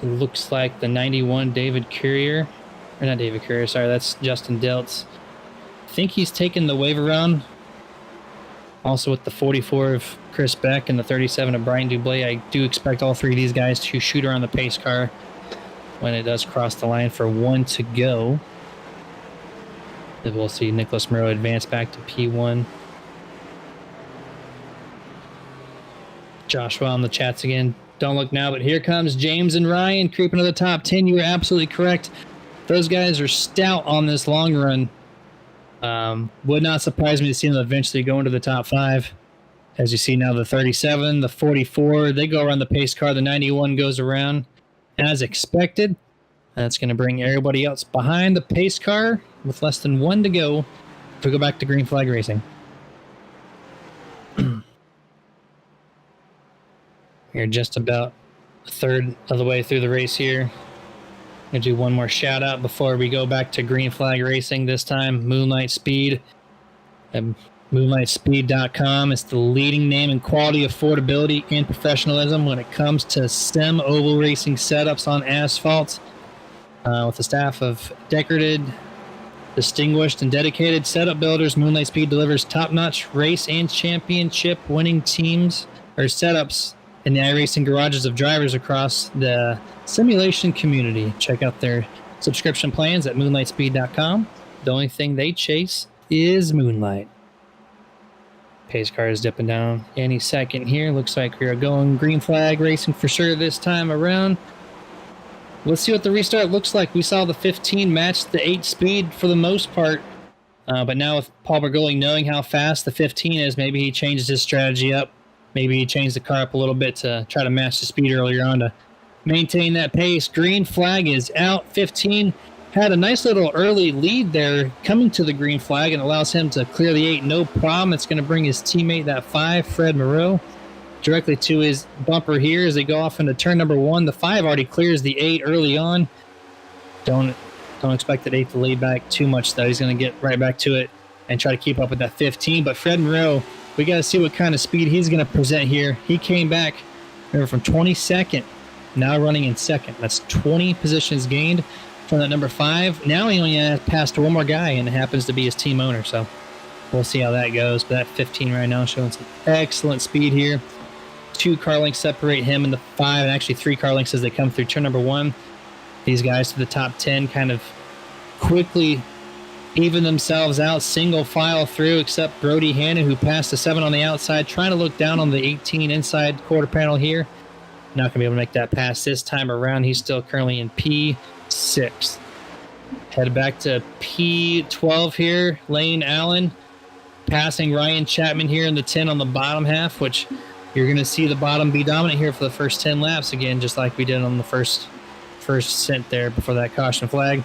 It looks like the 91 David Courier, or not David Courier, sorry, that's Justin Deltz. I think he's taken the wave around. Also with the 44 of Chris Beck and the 37 of Brian Dublé, I do expect all three of these guys to shoot around the pace car when it does cross the line for 1 to go. Then we'll see Nicholas Moreau advance back to P1. Joshua on the chats again. Don't look now, but here comes James and Ryan creeping to the top 10. You were absolutely correct. Those guys are stout on this long run. Would not surprise me to see them eventually go into the top 5. As you see now, the 37, the 44, they go around the pace car. The 91 goes around as expected. That's going to bring everybody else behind the pace car with less than 1 to go if we go back to green flag racing. We're just about a third of the way through the race here. Going to do one more shout out before we go back to green flag racing, this time Moonlight Speed. MoonlightSpeed.com is the leading name in quality, affordability, and professionalism when it comes to sim oval racing setups on asphalt. With a staff of decorated, distinguished, and dedicated setup builders, Moonlight Speed delivers top-notch race and championship winning teams or setups in the iRacing garages of drivers across the simulation community. Check out their subscription plans at MoonlightSpeed.com. The only thing they chase is moonlight. Pace car is dipping down any second here. Looks like we are going green flag racing for sure this time around. Let's see what the restart looks like. We saw the 15 match the 8 speed for the most part. But now with Paul Bergoli knowing how fast the 15 is, maybe he changes his strategy up. Maybe he changed the car up a little bit to try to match the speed earlier on to maintain that pace. Green flag is out. 15 had a nice little early lead there coming to the green flag and allows him to clear the 8 no problem. It's going to bring his teammate, that 5, Fred Moreau, directly to his bumper here as they go off into turn number 1. The 5 already clears the 8 early on. Don't expect that 8 to lead back too much, though. He's going to get right back to it and try to keep up with that 15. But Fred Moreau, we got to see what kind of speed he's going to present here. He came back, remember, from 22nd, now running in 2nd. That's 20 positions gained from that number 5. Now he only has passed one more guy, and it happens to be his team owner. So we'll see how that goes. But that 15 right now showing some excellent speed here. 2 car lengths separate him and the 5, and actually 3 car lengths as they come through turn number 1. These guys to the top 10 kind of quickly even themselves out, single file through, except Brody Hanna, who passed the 7 on the outside, trying to look down on the 18 inside quarter panel here. Not going to be able to make that pass this time around. He's still currently in P6. Head back to P12 here. Lane Allen passing Ryan Chapman here in the 10 on the bottom half, which you're going to see the bottom be dominant here for the first 10 laps again, just like we did on the first stint there before that caution flag.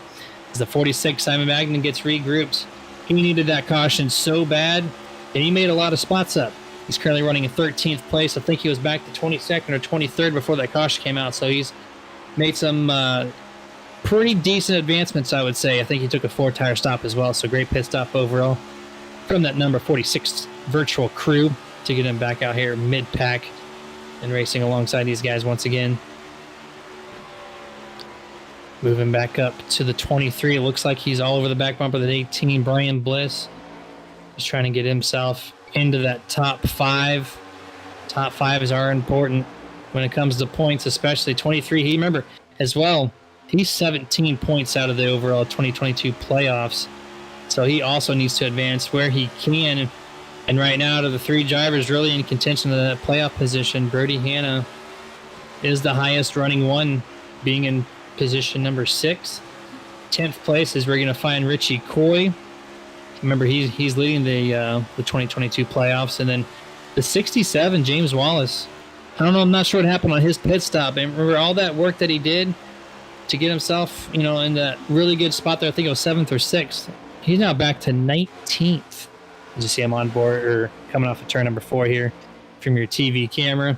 As the 46, Simon Magnan gets regrouped. He needed that caution so bad, and he made a lot of spots up. He's currently running in 13th place. I think he was back to 22nd or 23rd before that caution came out, so he's made some pretty decent advancements, I would say. I think he took a 4-tire stop as well, so great pit stop overall from that number 46 virtual crew to get him back out here mid-pack and racing alongside these guys once again. Moving back up to the 23. It looks like he's all over the back bumper. The 18, Brian Bliss. Just trying to get himself into that top 5. Top 5s are important when it comes to points, especially 23. He, remember, as well, he's 17 points out of the overall 2022 playoffs. So he also needs to advance where he can. And right now, out of the 3 drivers really in contention of that playoff position, Brody Hanna is the highest running one, being in position number 6. 10th place is we're going to find Richie Coy. Remember, he's leading the 2022 playoffs. And then the 67, James Wallace. I don't know, I'm not sure what happened on his pit stop. And remember all that work that he did to get himself, in that really good spot there. I think it was 7th or 6th. He's now back to 19th. As you see him on board or coming off of turn number 4 here from your TV camera.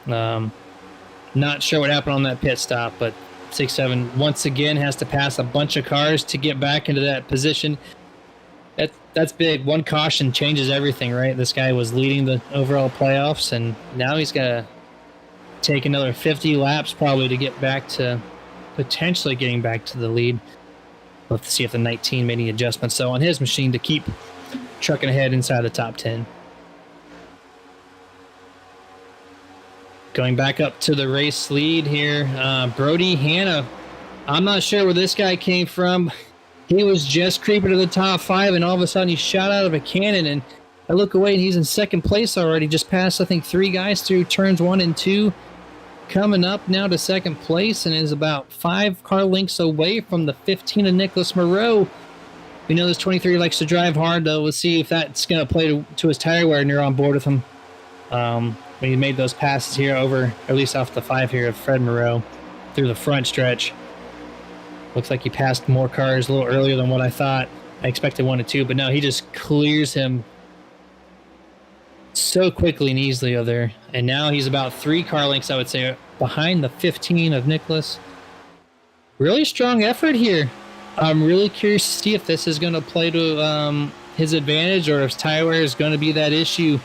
Not sure what happened on that pit stop, but 6-7 once again has to pass a bunch of cars to get back into that position. That's big. One caution changes everything, right? This guy was leading the overall playoffs, and now he's got to take another 50 laps probably to get back to potentially getting back to the lead. We'll have to see if the 19 made any adjustments, so on his machine to keep trucking ahead inside the top 10. Going back up to the race lead here, Brody Hanna. I'm not sure where this guy came from. He was just creeping to the top 5, and all of a sudden he shot out of a cannon, and I look away, and he's in 2nd place already. Just passed, I think, 3 guys through turns 1 and 2. Coming up now to 2nd place, and is about 5 car lengths away from the 15 of Nicholas Moreau. We know this 23 likes to drive hard, though. We'll see if that's going to play to his tire wear, and you're on board with him. When he made those passes here over, at least off the 5 here of Fred Moreau through the front stretch. Looks like he passed more cars a little earlier than what I thought. I expected 1 or 2, but no, he just clears him so quickly and easily over there. And now he's about 3 car lengths, I would say, behind the 15 of Nicholas. Really strong effort here. I'm really curious to see if this is going to play to his advantage or if tire wear is going to be that issue.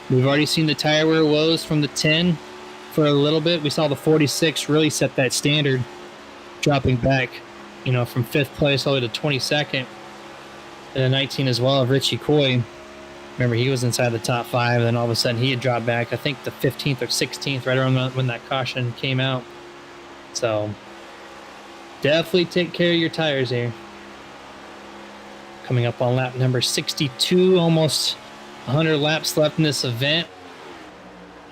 We've already seen the tire wear woes from the 10 for a little bit. We saw the 46 really set that standard, dropping back, from 5th place all the way to 22nd. And the 19 as well of Richie Coy. Remember, he was inside the top 5, and then all of a sudden he had dropped back, I think the 15th or 16th, right around when that caution came out. So definitely take care of your tires here. Coming up on lap number 62, almost 100 laps left in this event.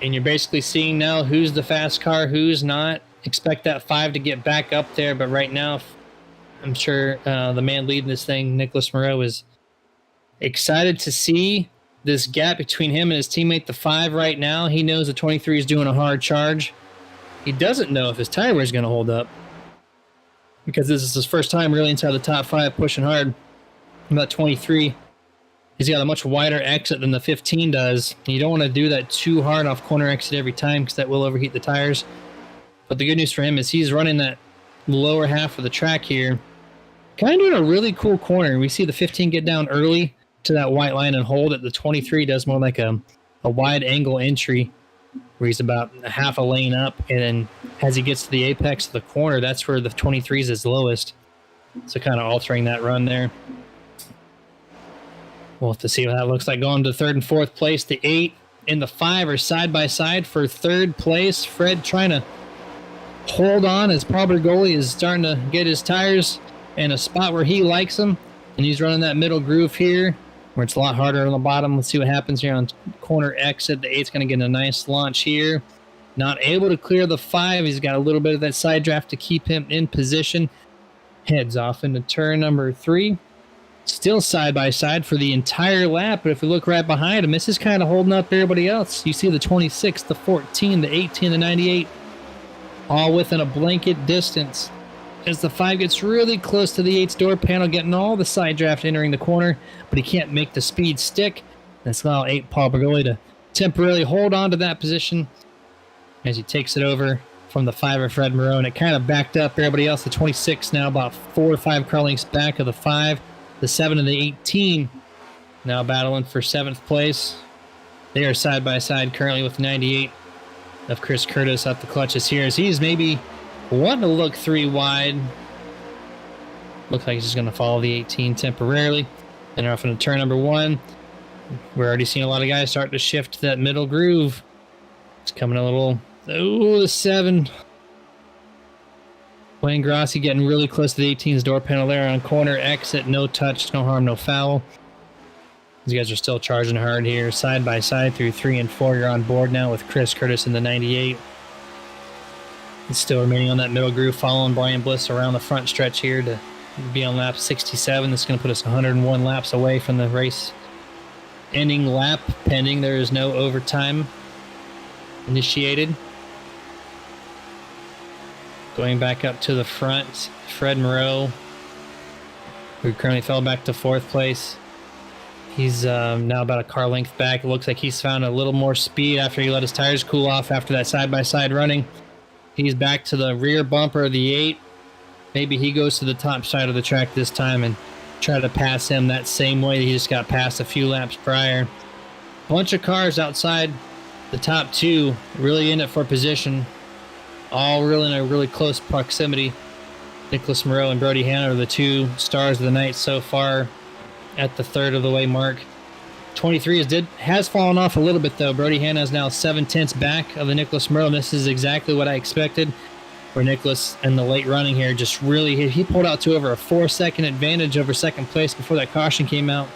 And you're basically seeing now who's the fast car, who's not. Expect that 5 to get back up there, but right now, I'm sure the man leading this thing, Nicholas Moreau, is excited to see this gap between him and his teammate, the 5 right now. He knows the 23 is doing a hard charge. He doesn't know if his tire wear is going to hold up, because this is his first time really inside the top 5 pushing hard. About 23. He's got a much wider exit than the 15 does. And you don't want to do that too hard off corner exit every time, because that will overheat the tires. But the good news for him is he's running that lower half of the track here. Kind of doing a really cool corner. We see the 15 get down early to that white line and hold it. The 23 does more like a wide angle entry where he's about a half a lane up. And then as he gets to the apex of the corner, that's where the 23 is his lowest. So kind of altering that run there. We'll have to see what that looks like going to 3rd and 4th place. The 8 and the 5 are side by side for 3rd place. Fred trying to hold on as Paul Bergoli is starting to get his tires in a spot where he likes them. And he's running that middle groove here, where it's a lot harder on the bottom. Let's see what happens here on corner exit. The 8's going to get a nice launch here. Not able to clear the 5. He's got a little bit of that side draft to keep him in position. Heads off into turn number 3. Still side by side for the entire lap, but if we look right behind him, this is kind of holding up everybody else. You see the 26, the 14, the 18, the 98, all within a blanket distance. As the 5 gets really close to the 8's door panel, getting all the side draft entering the corner, but he can't make the speed stick. That's allowed 8 Paul Bergoli to temporarily hold on to that position as he takes it over from the 5 of Fred Moreau, and it kind of backed up everybody else. The 26 now about 4 or 5 car lengths back of the 5. The 7 and the 18 now battling for 7th place. They are side by side currently with 98 of Chris Curtis at the clutches here, as he's maybe wanting to look 3 wide. Looks like he's just going to follow the 18 temporarily. And off into turn number 1. We're already seeing a lot of guys start to shift to that middle groove. It's coming a little... Oh, the 7. Wayne Grossi getting really close to the 18's door panel there on corner exit. No touch, no harm, no foul. These guys are still charging hard here. Side by side through 3 and 4. You're on board now with Chris Curtis in the 98. He's still remaining on that middle groove, following Brian Bliss around the front stretch here to be on lap 67. This is going to put us 101 laps away from the race ending lap, pending there is no overtime initiated. Going back up to the front, Fred Moreau, who currently fell back to 4th place. He's now about a car length back. It looks like he's found a little more speed after he let his tires cool off after that side-by-side running. He's back to the rear bumper of the 8. Maybe he goes to the top side of the track this time and try to pass him that same way that he just got passed a few laps prior. Bunch of cars outside the top 2, really in it for position. All really in a really close proximity. Nicholas Moreau and Brody Hanna are the 2 stars of the night so far at the 3rd of the way mark. 23 has fallen off a little bit though. Brody Hanna is now 7/10 back of the Nicholas Moreau, and this is exactly what I expected. Where Nicholas in the late running here just really, he pulled out to over a 4-second advantage over 2nd place before that caution came out.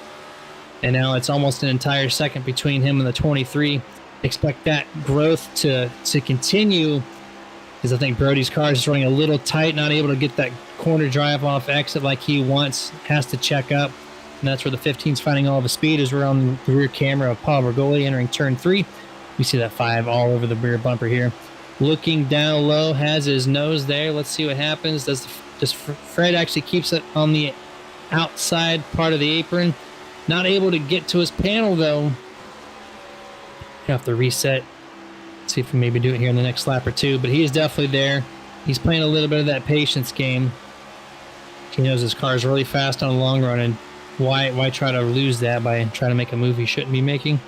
And now it's almost an entire second between him and the 23. Expect that growth to continue, because I think Brody's car is running a little tight, not able to get that corner drive off exit like he wants, has to check up. And that's where the 15's finding all of his speed, as we're on the rear camera of Paul Bergoli entering turn 3. We see that 5 all over the rear bumper here. Looking down low, has his nose there. Let's see what happens. Does Fred actually keeps it on the outside part of the apron? Not able to get to his panel though. Have to reset. See if we maybe do it here in the next lap or 2, but he is definitely there. He's playing a little bit of that patience game. He knows his car is really fast on the long run, and why try to lose that by trying to make a move he shouldn't be making?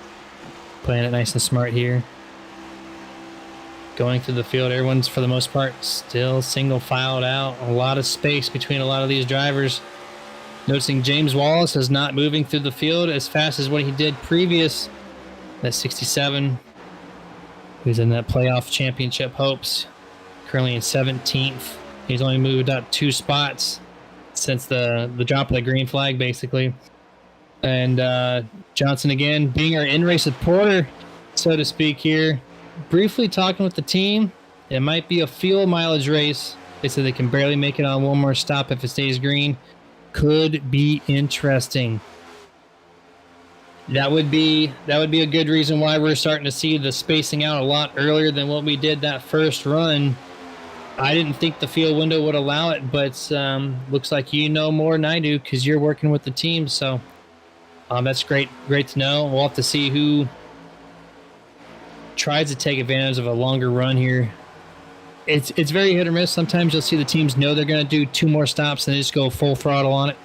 Playing it nice and smart here. Going through the field, everyone's for the most part still single filed out. A lot of space between a lot of these drivers. Noticing James Wallace is not moving through the field as fast as what he did previous. That 67. Who's in that playoff championship hopes. Currently in 17th. He's only moved up 2 spots since the drop of the green flag, basically. And Johnson again, being our in-race supporter, so to speak here. Briefly talking with the team. It might be a fuel mileage race. They said they can barely make it on one more stop if it stays green. Could be interesting. That would be a good reason why we're starting to see the spacing out a lot earlier than what we did that first run. I didn't think the field window would allow it, but looks like you know more than I do because you're working with the team. So that's great to know. We'll have to see who tries to take advantage of a longer run here. It's very hit or miss. Sometimes you'll see the teams know they're going to do 2 more stops and they just go full throttle on it.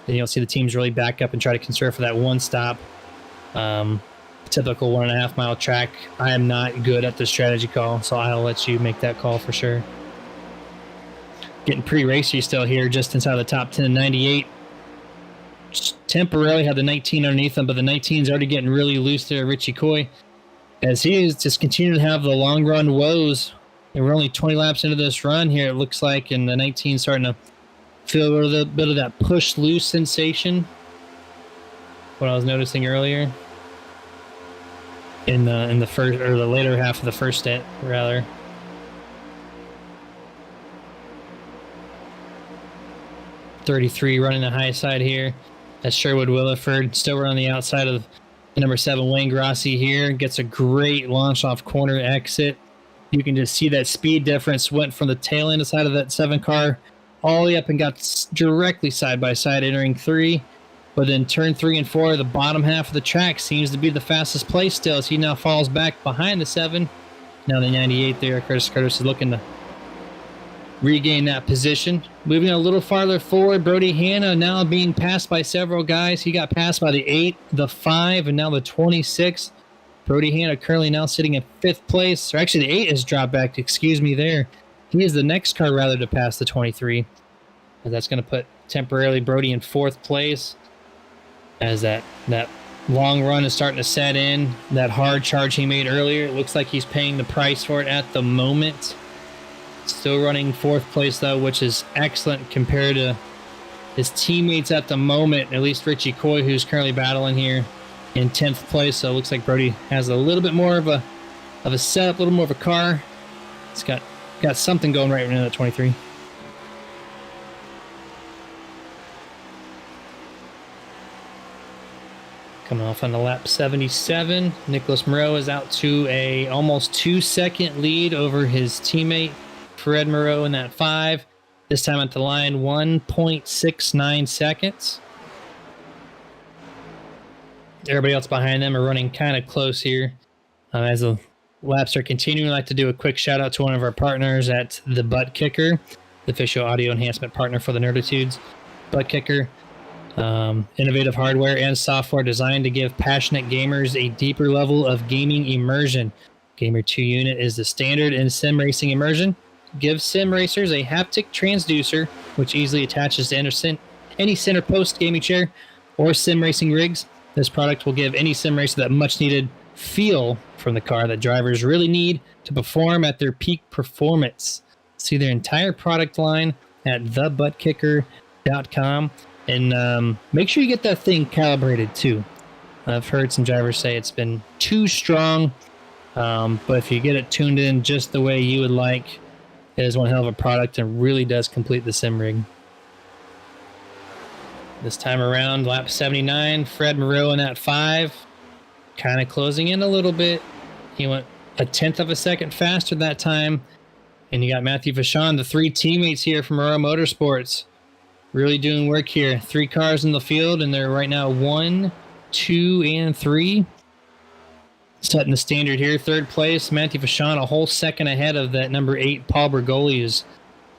Then you'll see the teams really back up and try to conserve for that 1 stop. Typical 1.5 mile track. I am not good at the strategy call, so I'll let you make that call for sure. Getting pretty racy still here, just inside the top 10, 98. Just temporarily had the 19 underneath him, but the 19's already getting really loose there, Richie Coy, as he is just continuing to have the long run woes. And we're only 20 laps into this run here, it looks like, and the 19's starting to Feel a little bit of that push loose sensation. What I was noticing earlier in the first, or the later half of the first stint, rather. .33 running the high side here. That's Sherwood Williford still running the outside of the number 7 Wayne Grossi here. Gets a great launch off corner exit. You can just see that speed difference went from the tail end side of that 7 car all the way up and got directly side by side entering 3. But then turn 3 and 4, the bottom half of the track seems to be the fastest place still as he now falls back behind the 7. Now the 98 there, Curtis is looking to regain that position. Moving a little farther forward, Brody Hanna now being passed by several guys. He got passed by the 8, the 5, and now the 26. Brody Hanna currently now sitting in 5th place. Or actually, the 8 has dropped back. Excuse me there. He is the next car rather to pass the 23. And that's going to put temporarily Brody in 4th place as that long run is starting to set in. That hard charge he made earlier, it looks like he's paying the price for it at the moment. Still running 4th place, though, which is excellent compared to his teammates at the moment, at least Richie Coy, who's currently battling here in 10th place. So it looks like Brody has a little bit more of a setup, a little more of a car. It's got something going right now at 23. Coming off on the lap 77, Nicholas Moreau is out to a almost 2-second lead over his teammate Fred Moreau in that 5. This time at the line, 1.69 seconds. Everybody else behind them are running kind of close here. As the laps are continuing, I'd like to do a quick shout out to one of our partners at the Butt Kicker, the official audio enhancement partner for the NERDtv. Butt Kicker. Innovative hardware and software designed to give passionate gamers a deeper level of gaming immersion. Gamer 2 unit is the standard in sim racing immersion. Gives sim racers a haptic transducer, which easily attaches to any center post gaming chair or sim racing rigs. This product will give any sim racer that much needed feel from the car that drivers really need to perform at their peak performance. See their entire product line at thebuttkicker.com. And make sure you get that thing calibrated too. I've heard some drivers say it's been too strong, but if you get it tuned in just the way you would like, it is one hell of a product and really does complete the sim rig. This time around, lap 79, Fred Moreau in that 5, kind of closing in a little bit. He went 1/10 of a second faster that time. And you got Matthew Vachon, the 3 teammates here from Moreau Motorsports. Really doing work here. 3 cars in the field, and they're right now 1, 2, and 3. Setting the standard here. 3rd place, Matthew Vachon, a whole second ahead of that number 8, Paul Bergoli, who's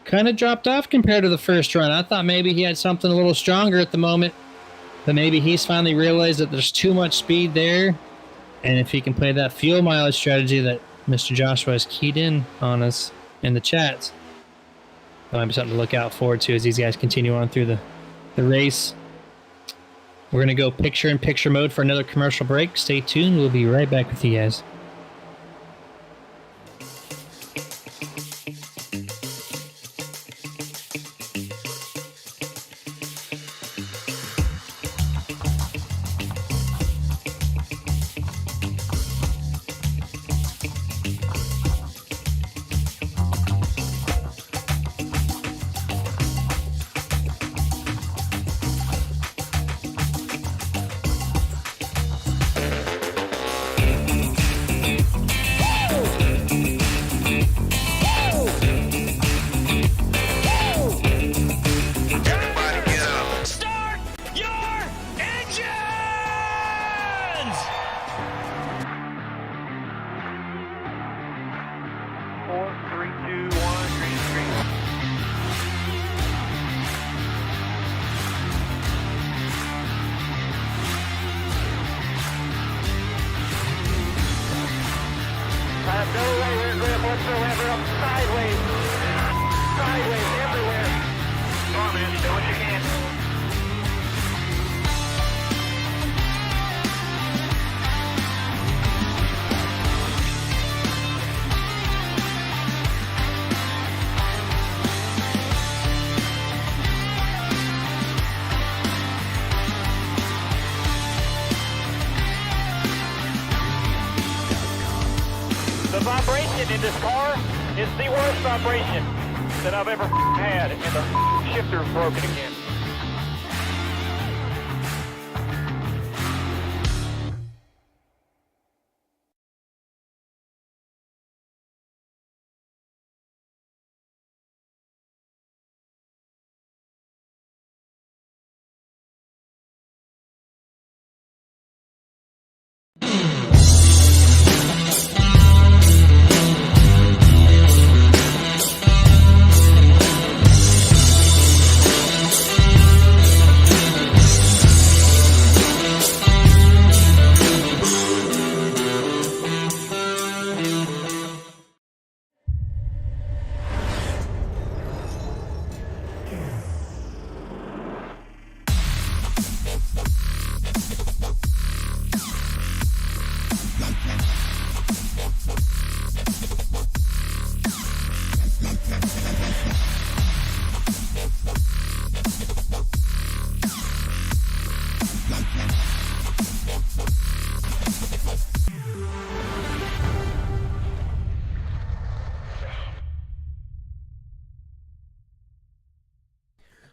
kind of dropped off compared to the first run. I thought maybe he had something a little stronger at the moment, but maybe he's finally realized that there's too much speed there, and if he can play that fuel mileage strategy that Mr. Joshua has keyed in on us in the chats, that might be something to look out forward to as these guys continue on through the race. We're going to go picture-in-picture mode for another commercial break. Stay tuned. We'll be right back with you guys.
No rear grip whatsoever. Up sideways. Sideways everywhere. Come on, man. Do what you can. The vibration in this car is the worst vibration that I've ever had, and the shifter's broken again.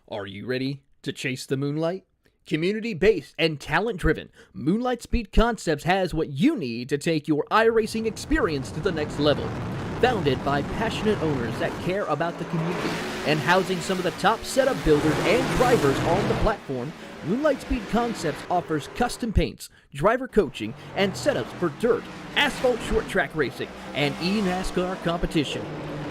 Are you ready to chase the moonlight? Community-based and talent-driven, Moonlight Speed Concepts has what you need to take your iRacing experience to the next level. Founded by passionate owners that care about the community and housing some of the top setup builders and drivers on the platform, Moonlight Speed Concepts offers custom paints, driver coaching, and setups for dirt, asphalt short track racing, and eNASCAR competition.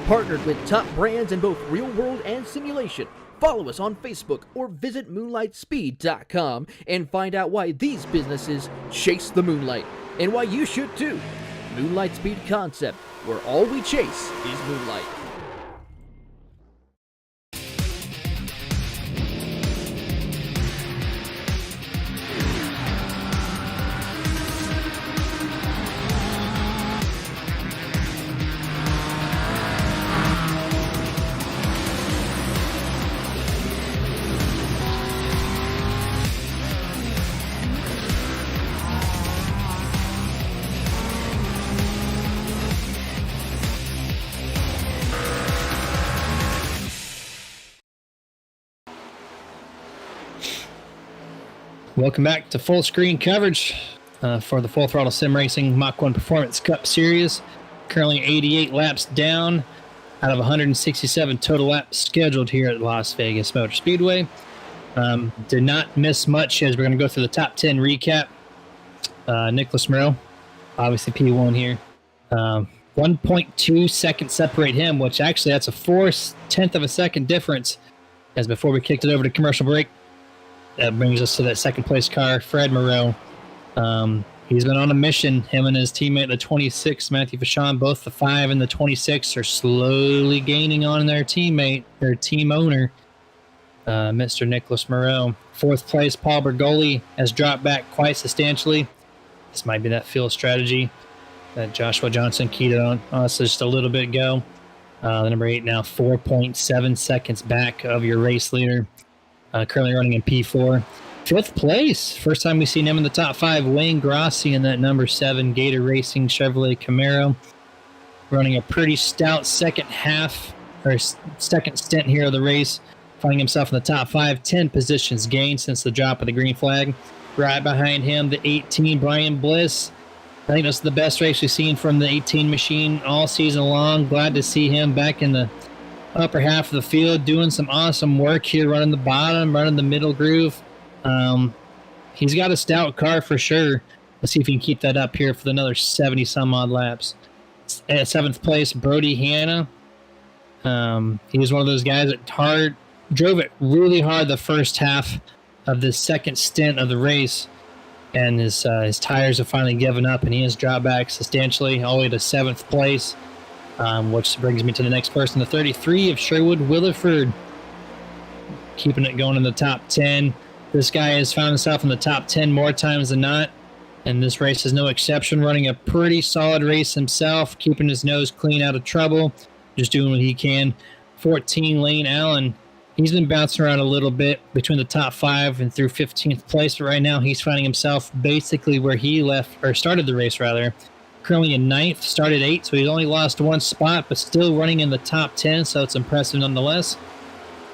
Partnered with top brands in both real world and simulation. Follow us on Facebook or visit moonlightspeed.com and find out why these businesses chase the moonlight and why you should too. Moonlight Speed Concept, where all we chase is moonlight.
Welcome back to full screen coverage for the Full Throttle Sim Racing Mach-1 Performance Cup Series. Currently 88 laps down out of 167 total laps scheduled here at Las Vegas Motor Speedway. Did not miss much as we're going to go through the top 10 recap. Nicholas Moreau, obviously P1 here. 1.2 seconds separate him, which actually that's a 4/10 of a second difference. As before we kicked it over to commercial break, that brings us to that second place car, Fred Moreau. He's been on a mission. Him and his teammate, the 26, Matthew Vachon, both the 5 and the 26, are slowly gaining on their teammate, their team owner, Mr. Nicholas Moreau. Fourth place, Paul Bergoli, has dropped back quite substantially. This might be that field strategy that Joshua Johnson keyed on us just a little bit ago. The number 8 now 4.7 seconds back of your race leader. Currently running in P4. Fifth place. First time we've seen him in the top 5. Wayne Grossi in that number 7 Gator Racing Chevrolet Camaro. Running a pretty stout second stint here of the race. Finding himself in the top 5. 10 positions gained since the drop of the green flag. Right behind him, the 18 Brian Bliss. I think that's the best race we've seen from the 18 machine all season long. Glad to see him back in the upper half of the field, doing some awesome work here, running the bottom, running the middle groove. He's got a stout car for sure. Let's see if he can keep that up here for another 70 some odd laps. At 7th place, Brody Hanna. He was one of those guys that drove it really hard the first half of the second stint of the race, and his tires have finally given up, and he has dropped back substantially all the way to 7th place. Which brings me to the next person, the 33 of Sherwood Williford, keeping it going in the top 10. This guy has found himself in the top 10 more times than not, and this race is no exception, running a pretty solid race himself, keeping his nose clean out of trouble, just doing what he can. 14, Lane Allen. He's been bouncing around a little bit between the top 5 and through 15th place, but right now he's finding himself basically where he started the race rather. currently in 9th, started 8th, so he's only lost 1 spot, but still running in the top 10, so it's impressive nonetheless.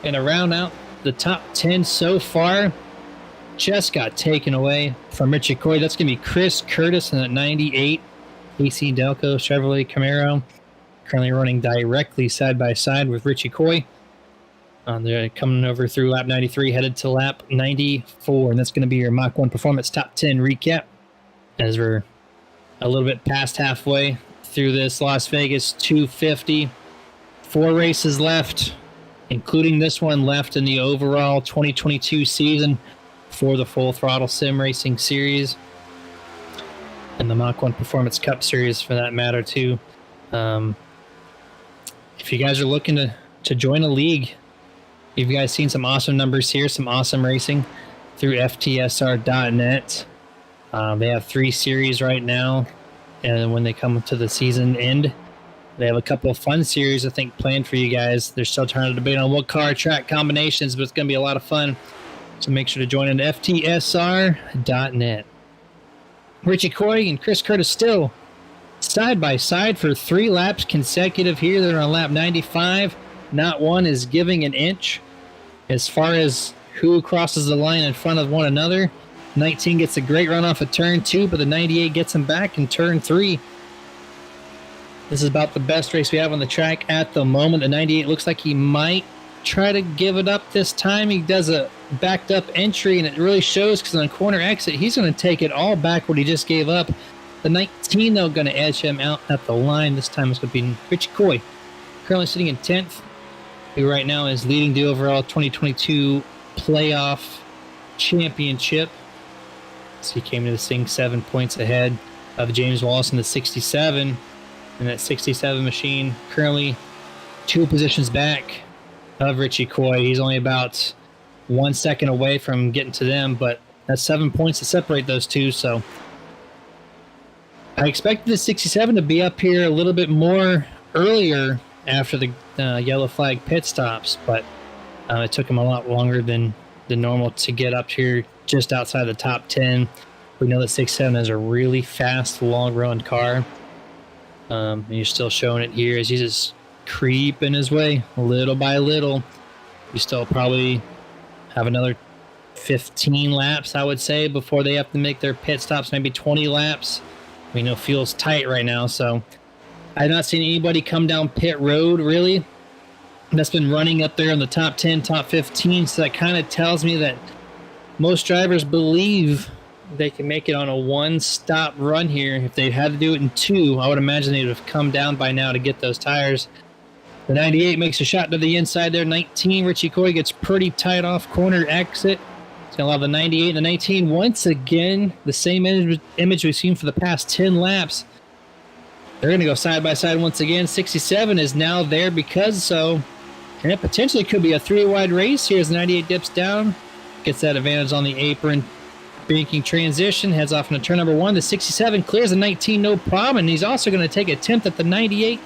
And to round out the top 10 so far, just got taken away from Richie Coy. That's going to be Chris Curtis in at 98, AC Delco Chevrolet Camaro, currently running directly side by side with Richie Coy. They're coming over through lap 93, headed to lap 94, and that's going to be your Mach-1 Performance Top 10 recap, as we're a little bit past halfway through this Las Vegas 250. 4 races left, including this one left in the overall 2022 season for the Full Throttle Sim Racing Series and the Mach-1 Performance Cup Series for that matter too. If you guys are looking to join a league, you've guys seen some awesome numbers here, some awesome racing through FTSR.net. They have 3 series right now, and when they come to the season end, they have a couple of fun series, I think, planned for you guys. They're still trying to debate on what car track combinations, but it's going to be a lot of fun. So make sure to join in FTSR.net. Richie Coy and Chris Curtis still side by side for 3 laps consecutive here. They're on lap 95. Not one is giving an inch as far as who crosses the line in front of one another. 19 gets a great run off of turn 2, but the 98 gets him back in turn 3. This is about the best race we have on the track at the moment. The 98 looks like he might try to give it up this time. He does a backed up entry, and it really shows because on corner exit, he's going to take it all back what he just gave up. The 19, though, going to edge him out at the line. This time it's going to be Richie Coy, currently sitting in 10th, who right now is leading the overall 2022 playoff championship. So he came to this thing 7 points ahead of James Wallace in the 67. And that 67 machine currently 2 positions back of Richie Coy. He's only about 1 second away from getting to them, but that's 7 points to separate those two. So I expected the 67 to be up here a little bit more earlier after the yellow flag pit stops, but it took him a lot longer than normal to get up here just outside the top 10. We know that 67 is a really fast, long-run car. And you're still showing it here as he's just creeping his way little by little. You still probably have another 15 laps, I would say, before they have to make their pit stops, maybe 20 laps. We know fuel's tight right now, so I've not seen anybody come down pit road, really, that's been running up there in the top 10, top 15, so that kind of tells me that most drivers believe they can make it on a 1-stop run here. If they had to do it in 2, I would imagine they would have come down by now to get those tires. The 98 makes a shot to the inside there. 19, Richie Coy gets pretty tight off corner exit. It's going to allow the 98 and the 19 once again. The same image we've seen for the past 10 laps. They're going to go side by side once again. 67 is now there because so. And it potentially could be a 3-wide race here as the 98 dips down. Gets that advantage on the apron. Banking transition, heads off into turn number 1. The 67 clears the 19, no problem. And he's also going to take a attempt at the 98.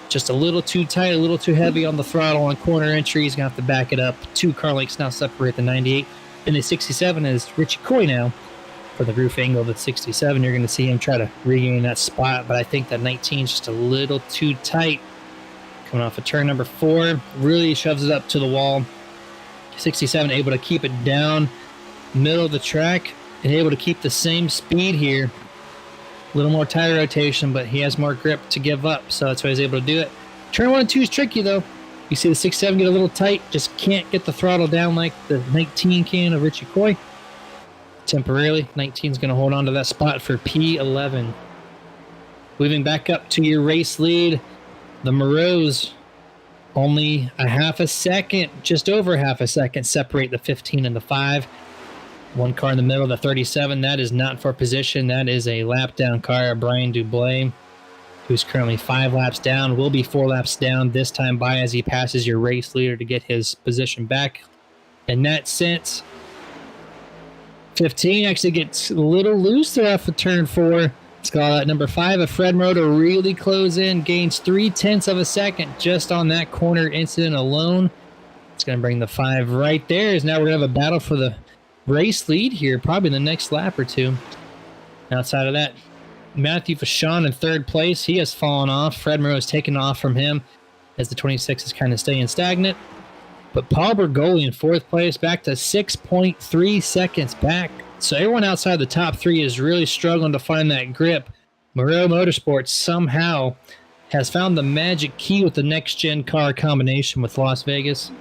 Just a little too tight, a little too heavy on the throttle on corner entry. He's going to have to back it up. 2 car lengths now separate the 98. And the 67 is Richie Coy now. For the roof angle of the 67, you're going to see him try to regain that spot. But I think that 19 is just a little too tight. Coming off of turn number 4, really shoves it up to the wall. 67 able to keep it down middle of the track and able to keep the same speed here. A little more tire rotation, but he has more grip to give up, so that's why he's able to do it. Turn 1 and 2 is tricky though. You see the 6-7 get a little tight, just can't get the throttle down like the 19 can of Richie Coy. Temporarily, 19 is going to hold on to that spot for P11. Moving back up to your race lead, the Moreaus, only a half a second, just over half a second, separate the 15 and the 5. 1 car in the middle, the 37, that is not for position. That is a lap down car, Brian Dublé, who's currently 5 laps down, will be 4 laps down this time by as he passes your race leader to get his position back. In that sense, 15 actually gets a little loose there off of turn 4. It's got that number 5 of Fred Moreau to really close in, gains 0.3 of a second just on that corner incident alone. It's going to bring the 5 right there. As now we're going to have a battle for the race lead here, probably the next lap or 2. Outside of that, Matthew Vachon in third place. He has fallen off. Fred Moreau has taken off from him as the 26 is kind of staying stagnant. But Paul Bergoli in fourth place, back to 6.3 seconds back. So everyone outside the top three is really struggling to find that grip. Moreau Motorsports somehow has found the magic key with the next-gen car combination with Las Vegas.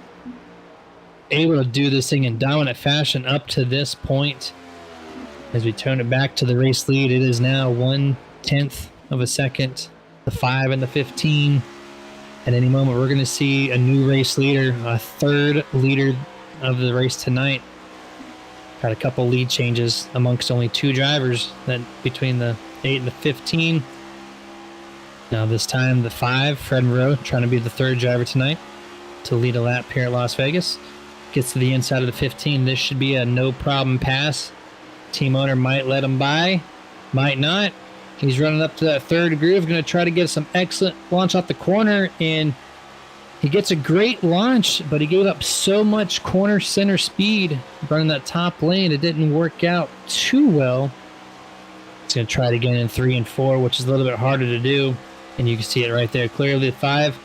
Able to do this thing in dominant fashion up to this point. As we turn it back to the race lead, it is now 1/10 of a second. The 5 and the 15. At any moment, we're going to see a new race leader, a third leader of the race tonight. Got a couple lead changes amongst only two drivers that between the 8 and the 15. Now this time the 5, Fred Moreau, trying to be the third driver tonight to lead a lap here at Las Vegas. Gets to the inside of the 15. This should be a no-problem pass. Team owner might let him by, might not. He's running up to that third groove, going to try to get some excellent launch off the corner, and he gets a great launch, but he gave up so much corner center speed running that top lane. It didn't work out too well. He's going to try it again in 3 and 4, which is a little bit harder to do, and you can see it right there clearly. The 5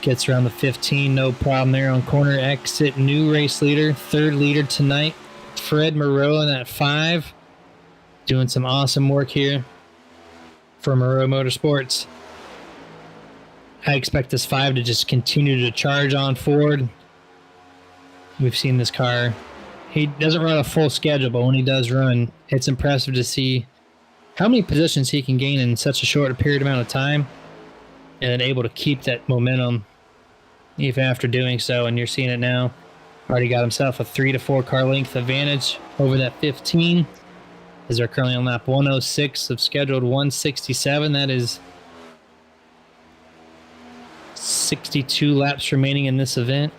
gets around the 15, no problem there on corner exit. New race leader, third leader tonight. Fred Moreau in that 5, doing some awesome work here for Moreau Motorsports. I expect this 5 to just continue to charge on forward. We've seen this car. He doesn't run a full schedule, but when he does run, it's impressive to see how many positions he can gain in such a short period amount of time and then able to keep that momentum even after doing so. And you're seeing it now. Already got himself a 3 to 4 car length advantage over that 15. As they're currently on lap 106 of scheduled 167. That is 62 laps remaining in this event.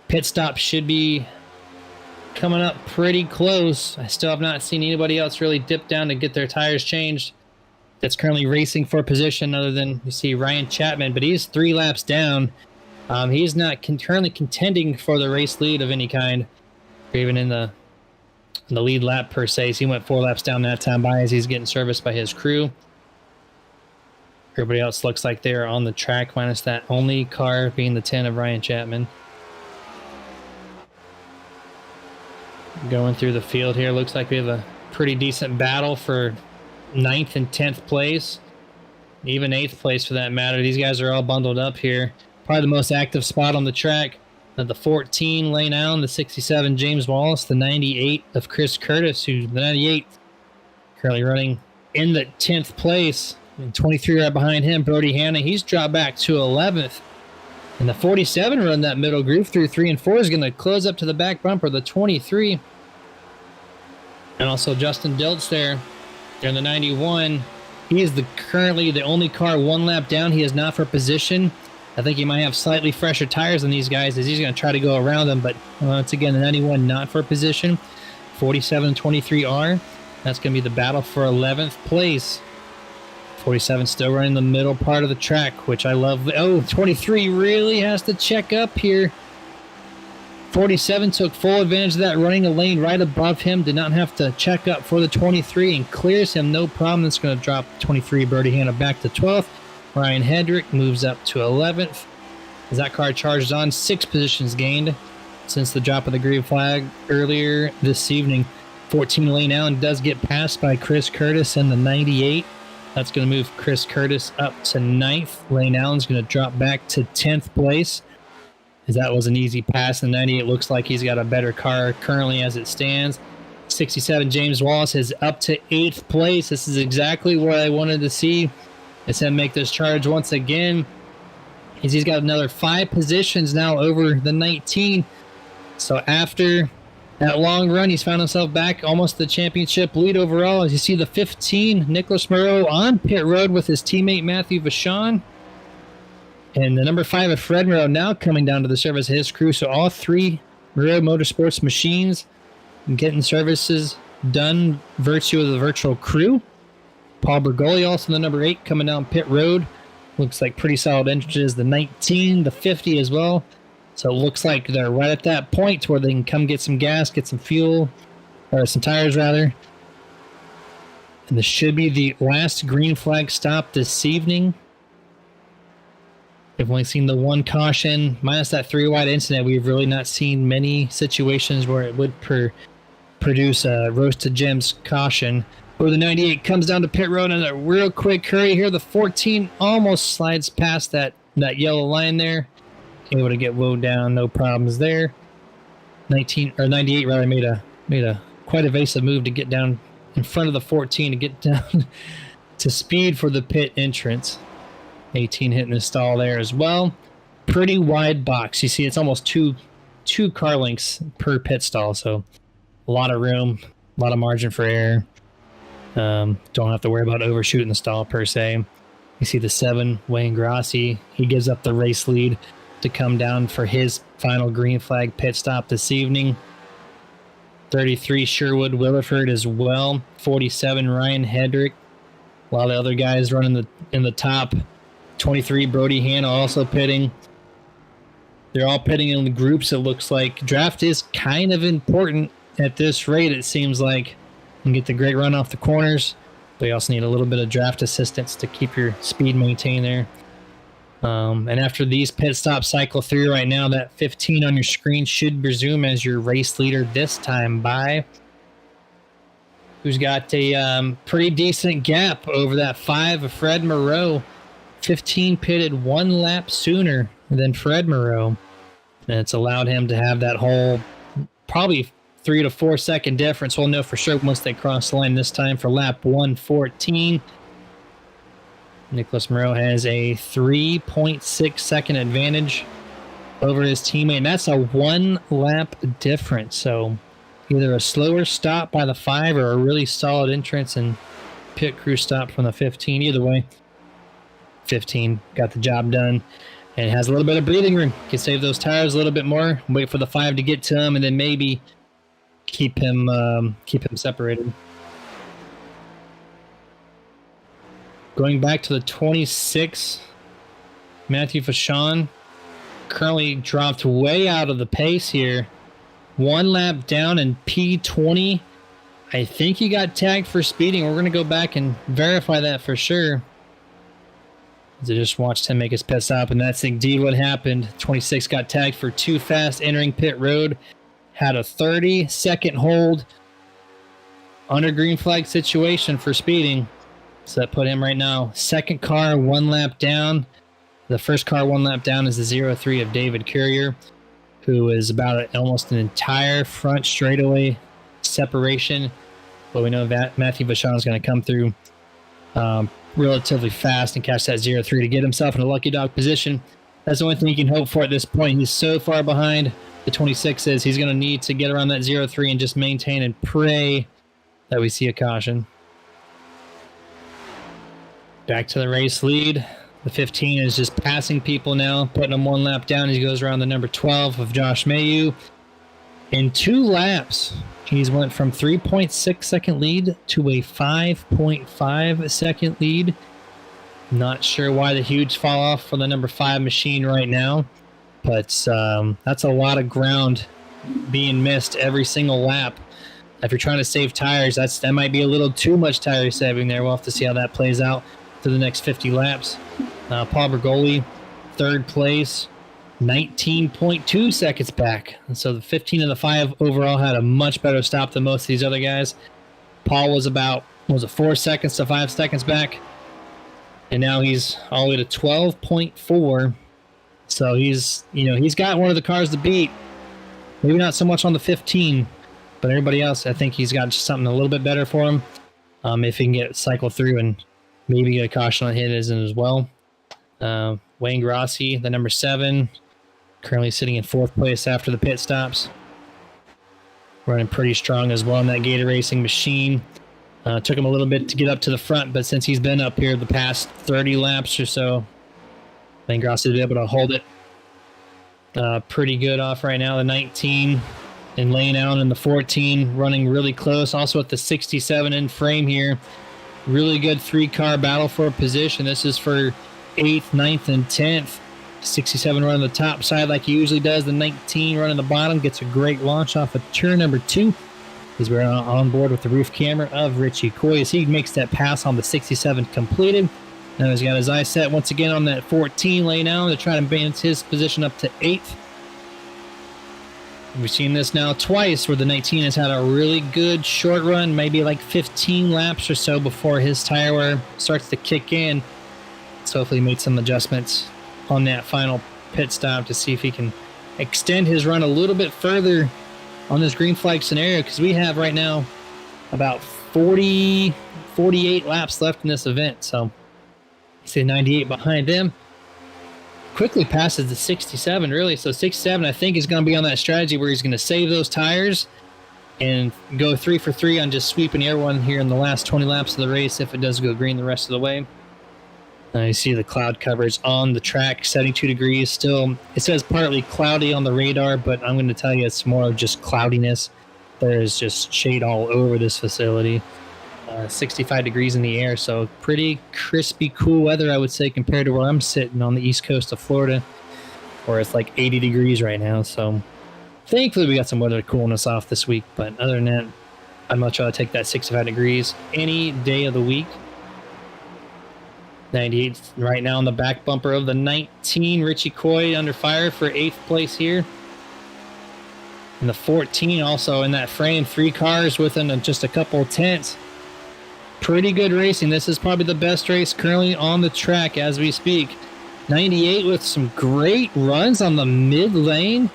Pit stop should be coming up pretty close. I still have not seen anybody else really dip down to get their tires changed that's currently racing for position other than you see Ryan Chapman, but he's 3 laps down. He's not currently contending for the race lead of any kind, or even in the lead lap per se. So he went 4 laps down that time by as he's getting serviced by his crew. Everybody else looks like they're on the track, minus that only car being the 10 of Ryan Chapman. Going through the field here, looks like we have a pretty decent battle for 9th and 10th place. Even 8th place for that matter. These guys are all bundled up here. Probably the most active spot on the track. The 14, Lane Allen. The 67, James Wallace. The 98 of Chris Curtis, who's the 98 currently running in the 10th place. And 23 right behind him, Brody Hanna. He's dropped back to 11th. And the 47 run that middle groove through 3 and 4 is going to close up to the back bumper, the 23. And also Justin Diltz there in the 91. He is currently the only car 1 lap down. He is not for position. I think he might have slightly fresher tires than these guys as he's going to try to go around them. But once again, the 91 not for position. 47 and 23R. That's going to be the battle for 11th place. 47 still running the middle part of the track, which I love. Oh, 23 really has to check up here. 47 took full advantage of that, running a lane right above him. Did not have to check up for the 23 and clears him. No problem. That's going to drop 23 Brody Hanna back to 12th. Ryan Hendrick moves up to 11th. As that car charges on, 6 positions gained since the drop of the green flag earlier this evening. 14 Lane Allen does get passed by Chris Curtis in the 98. That's going to move Chris Curtis up to 9th. Lane Allen's going to drop back to 10th place. As that was an easy pass. In the 98 looks like he's got a better car currently as it stands. 67 James Wallace is up to 8th place. This is exactly what I wanted to see. It's him make this charge once again. He's got another 5 positions now over the 19. So after that long run, he's found himself back almost the championship lead overall. As you see the 15, Nicholas Moreau on pit road with his teammate Matthew Vachon. And the number 5 of Fred Moreau now coming down to the service of his crew. So all 3 Moreau Motorsports machines getting services done virtue of the virtual crew. Paul Bergoli also the number 8 coming down pit road. Looks like pretty solid entrances. The 19, the 50 as well. So it looks like they're right at that point where they can come get some gas, get some fuel, or some tires rather. And this should be the last green flag stop this evening. We've only seen the one caution. Minus that 3-wide incident, we've really not seen many situations where it would produce a roasted gems caution. Where the 98 comes down to pit road in a real quick hurry here. The 14 almost slides past that yellow line there. Able to get woed down, no problems there. 98 rather made a quite evasive move to get down in front of the 14 to get down to speed for the pit entrance. 18 hitting the stall there as well. Pretty wide box. You see it's almost two car lengths per pit stall, so a lot of room, a lot of margin for error. Don't have to worry about overshooting the stall per se. You see the 7, Wayne Grossi. He gives up the race lead to come down for his final green flag pit stop this evening. 33, Sherwood Williford as well. 47, Ryan Hedrick. A lot of the other guys running in the top. 23, Brody Hanna also pitting. They're all pitting in the groups, it looks like. Draft is kind of important at this rate, it seems like. You can get the great run off the corners, but you also need a little bit of draft assistance to keep your speed maintained there. And after these pit stops cycle through right now, that 15 on your screen should resume as your race leader this time by. Who's got a pretty decent gap over that 5 of Fred Moreau. 15 pitted 1 lap sooner than Fred Moreau. And it's allowed him to have that whole probably 3 to 4 second difference. We'll know for sure once they cross the line this time for lap 114. Nicholas Moreau has a 3.6 second advantage over his teammate. And that's a 1 lap difference. So either a slower stop by the 5 or a really solid entrance and pit crew stop from the 15. Either way, 15 got the job done and has a little bit of breathing room. Can save those tires a little bit more, wait for the 5 to get to him, and then maybe keep him separated. Going back to the 26, Matthew Vachon currently dropped way out of the pace here. 1 lap down in P20. I think he got tagged for speeding. We're going to go back and verify that for sure. I just watched him make his pit stop, and that's indeed what happened. 26 got tagged for too fast entering pit road. Had a 30-second hold under green flag situation for speeding. So that put him right now second car 1 lap down. The first car 1 lap down is the 03 of David Courier, who is about almost an entire front straightaway separation. But we know that Matthew Vachon is going to come through relatively fast and catch that 03 to get himself in a lucky dog position. That's the only thing you can hope for at this point. He's so far behind the 26 is. He's going to need to get around that 03 and just maintain and pray that we see a caution. Back to the race lead. The 15 is just passing people now, putting them 1 lap down as he goes around the number 12 of Josh Mayu. In 2 laps, he's went from 3.6 second lead to a 5.5 second lead. Not sure why the huge fall off for the number 5 machine right now, but that's a lot of ground being missed every single lap. If you're trying to save tires, that might be a little too much tire saving there. We'll have to see how that plays out through the next 50 laps. Paul Bergoli, 3rd place, 19.2 seconds back. And so the 15 and the 5 overall had a much better stop than most of these other guys. Paul was about, 4 seconds to 5 seconds back. And now he's all the way to 12.4. So he's got one of the cars to beat. Maybe not so much on the 15, but everybody else, I think he's got something a little bit better for him. If he can get cycle through and maybe get a caution on his as well. Wayne Grossi, the number 7, currently sitting in 4th place after the pit stops. Running pretty strong as well in that Gator Racing machine. Took him a little bit to get up to the front, but since he's been up here the past 30 laps or so, Wayne Grossi will be able to hold it pretty good off right now. The 19 and laying out in the 14, running really close. Also at the 67 in frame here. Really good 3-car battle for position. This is for 8th, 9th, and 10th. 67 running the top side like he usually does. The 19 running the bottom. Gets a great launch off of turn number 2. As we're on board with the roof camera of Richie Coy as he makes that pass on the 67 completed. Now he's got his eye set once again on that 14 lane now to try to advance his position up to 8th. We've seen this now twice where the 19 has had a really good short run, maybe like 15 laps or so before his tire wear starts to kick in. So hopefully he made some adjustments on that final pit stop to see if he can extend his run a little bit further on this green flag scenario, because we have right now about 48 laps left in this event. So say 98 behind them. Quickly passes the 67 really. So 67 I think is going to be on that strategy where he's going to save those tires and go 3 for 3 on just sweeping everyone here in the last 20 laps of the race if it does go green the rest of the way. You see the cloud coverage on the track, 72 degrees still. It says partly cloudy on the radar, but I'm going to tell you it's more just cloudiness. There's just shade all over this facility. 65 degrees in the air, so pretty crispy, cool weather, I would say, compared to where I'm sitting on the east coast of Florida, where it's like 80 degrees right now. So thankfully we got some weather cooling us off this week, but other than that, I'd much rather take that 65 degrees any day of the week. 98 right now on the back bumper of the 19. Richie Coy under fire for 8th place here. And the 14 also in that frame. 3 cars within just a couple of tenths. Pretty good racing. This is probably the best race currently on the track as we speak. 98 with some great runs on the mid lane.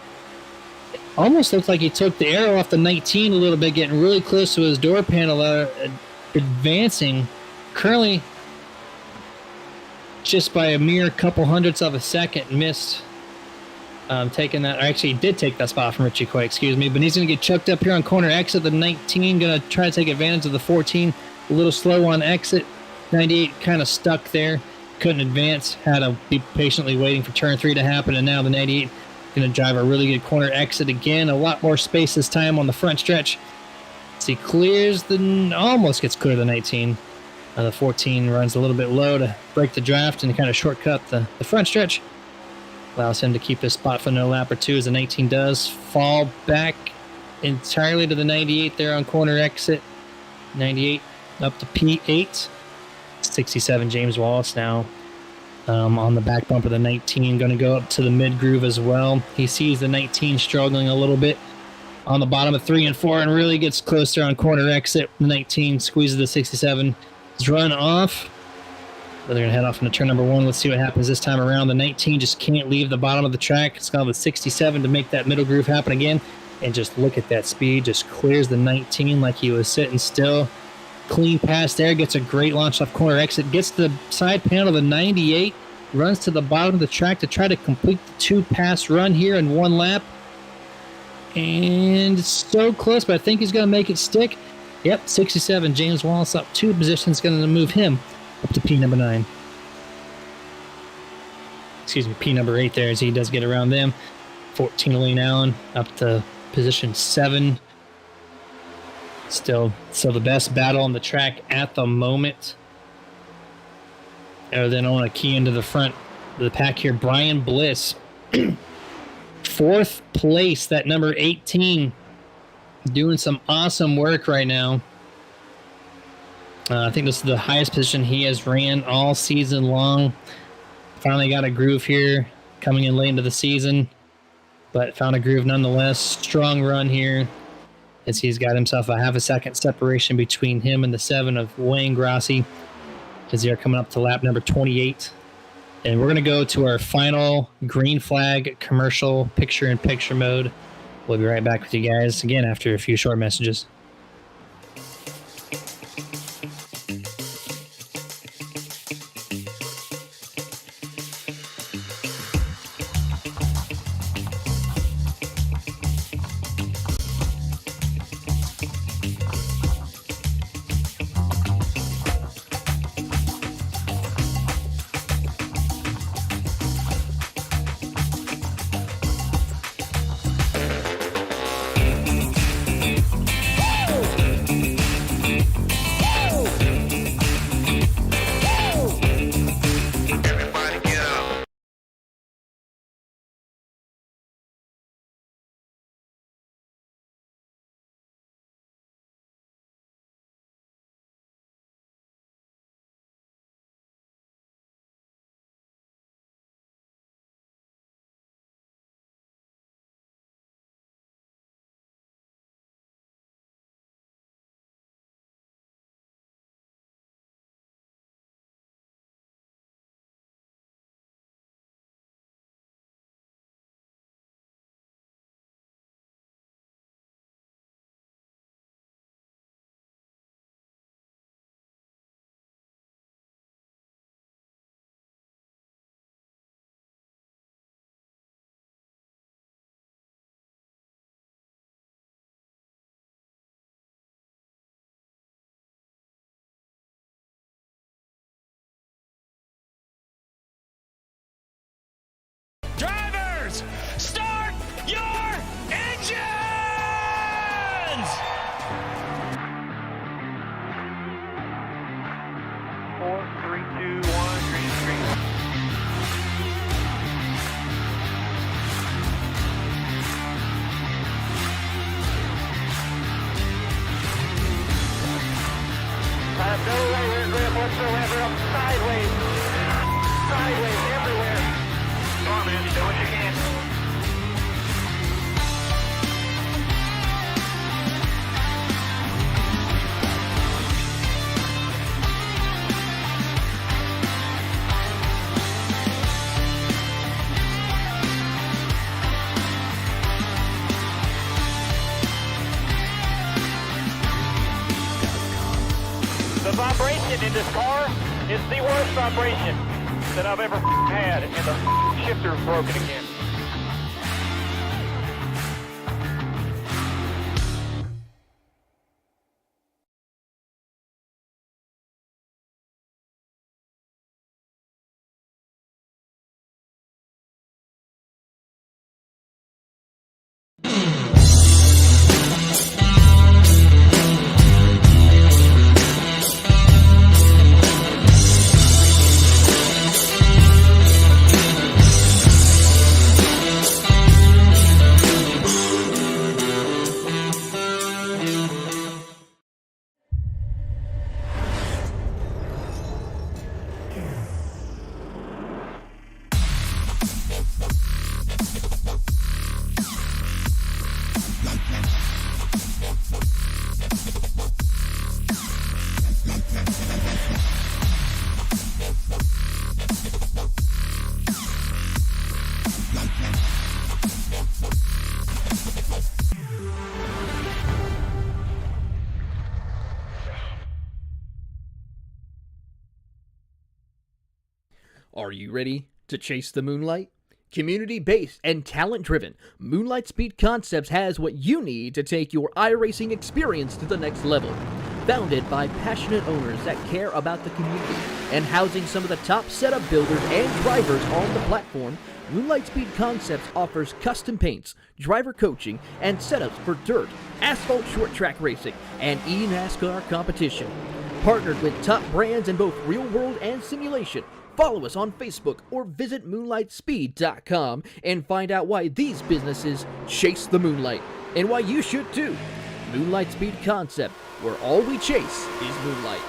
Almost looks like he took the arrow off the 19 a little bit, getting really close to his door panel, advancing. Currently just by a mere couple hundredths of a second, missed taking that. Actually, he did take that spot from Richie Coy, excuse me, but he's going to get chucked up here on corner exit. The 19 going to try to take advantage of the 14. A little slow on exit. 98 kind of stuck there, couldn't advance, had to be patiently waiting for turn 3 to happen, and now the 98 going to drive a really good corner exit again. A lot more space this time on the front stretch. So he clears almost gets clear of the 19. The 14 runs a little bit low to break the draft and kind of shortcut the front stretch. Allows him to keep his spot for another lap or two as the 19 does fall back entirely to the 98 there on corner exit. 98 up to P8. 67 James Wallace now on the back bumper of the 19. Going to go up to the mid groove as well. He sees the 19 struggling a little bit on the bottom of 3 and 4 and really gets closer on corner exit. The 19 squeezes the 67. Run off. They're going to head off into turn number 1. Let's see what happens this time around. The 19 just can't leave the bottom of the track. It's got the 67 to make that middle groove happen again. And just look at that speed. Just clears the 19 like he was sitting still. Clean pass there. Gets a great launch off corner exit. Gets the side panel of the 98. Runs to the bottom of the track to try to complete the 2-pass run here in 1 lap. And it's so close, but I think he's going to make it stick. Yep, 67. James Wallace up 2 positions, going to move him up to P number 9. Excuse me, P number 8 there as he does get around them. 14 Lane Allen up to position 7. Still the best battle on the track at the moment. And then I want to key into the front of the pack here. Brian Bliss, 4th place, that number 18. Doing some awesome work right now. I think this is the highest position he has ran all season long. Finally got a groove here coming in late into the season, but found a groove nonetheless. Strong run here as he's got himself a half a second separation between him and the 7 of Wayne Grossi as they're coming up to lap number 28. And we're going to go to our final green flag commercial picture-in-picture mode. We'll be right back with you guys again after a few short messages.
4, 3, 2, 1, green screen. I have no right rear grip whatsoever. I'm sideways. Sideways everywhere. Come on, man. Do what you can. The vibration in this car is the worst vibration that I've ever had, and the shifter is broken again.
Are you ready to chase the moonlight? Community-based and talent-driven, Moonlight Speed Concepts has what you need to take your iRacing experience to the next level. Founded by passionate owners that care about the community and housing some of the top setup builders and drivers on the platform, Moonlight Speed Concepts offers custom paints, driver coaching, and setups for dirt, asphalt short track racing, and eNASCAR competition. Partnered with top brands in both real world and simulation. Follow us on Facebook or visit moonlightspeed.com and find out why these businesses chase the moonlight and why you should too. Moonlight Speed Concept, where all we chase is moonlight.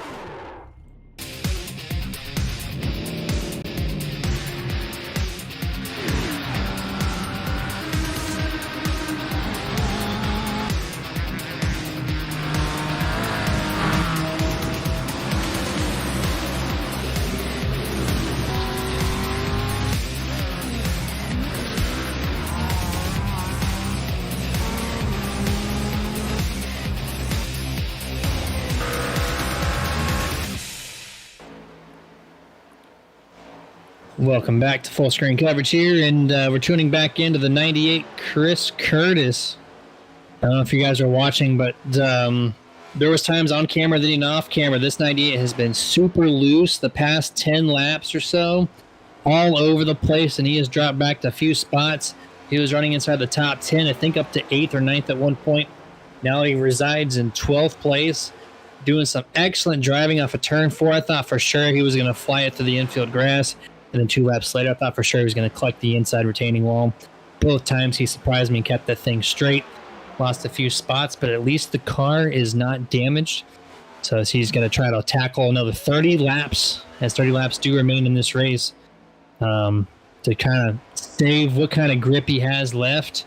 Welcome back to full screen coverage here, and we're tuning back into the 98 Chris Curtis. I don't know if you guys are watching, but there was times on camera that even off camera. This 98 has been super loose the past 10 laps or so, all over the place, and he has dropped back to a few spots. He was running inside the top 10, I think up to 8th or 9th at one point. Now he resides in 12th place, doing some excellent driving off of turn 4. I thought for sure he was going to fly it to the infield grass. And then 2 laps later, I thought for sure he was going to collect the inside retaining wall. Both times he surprised me and kept that thing straight. Lost a few spots, but at least the car is not damaged. So he's going to try to tackle another 30 laps, as 30 laps do remain in this race, to kind of save what kind of grip he has left.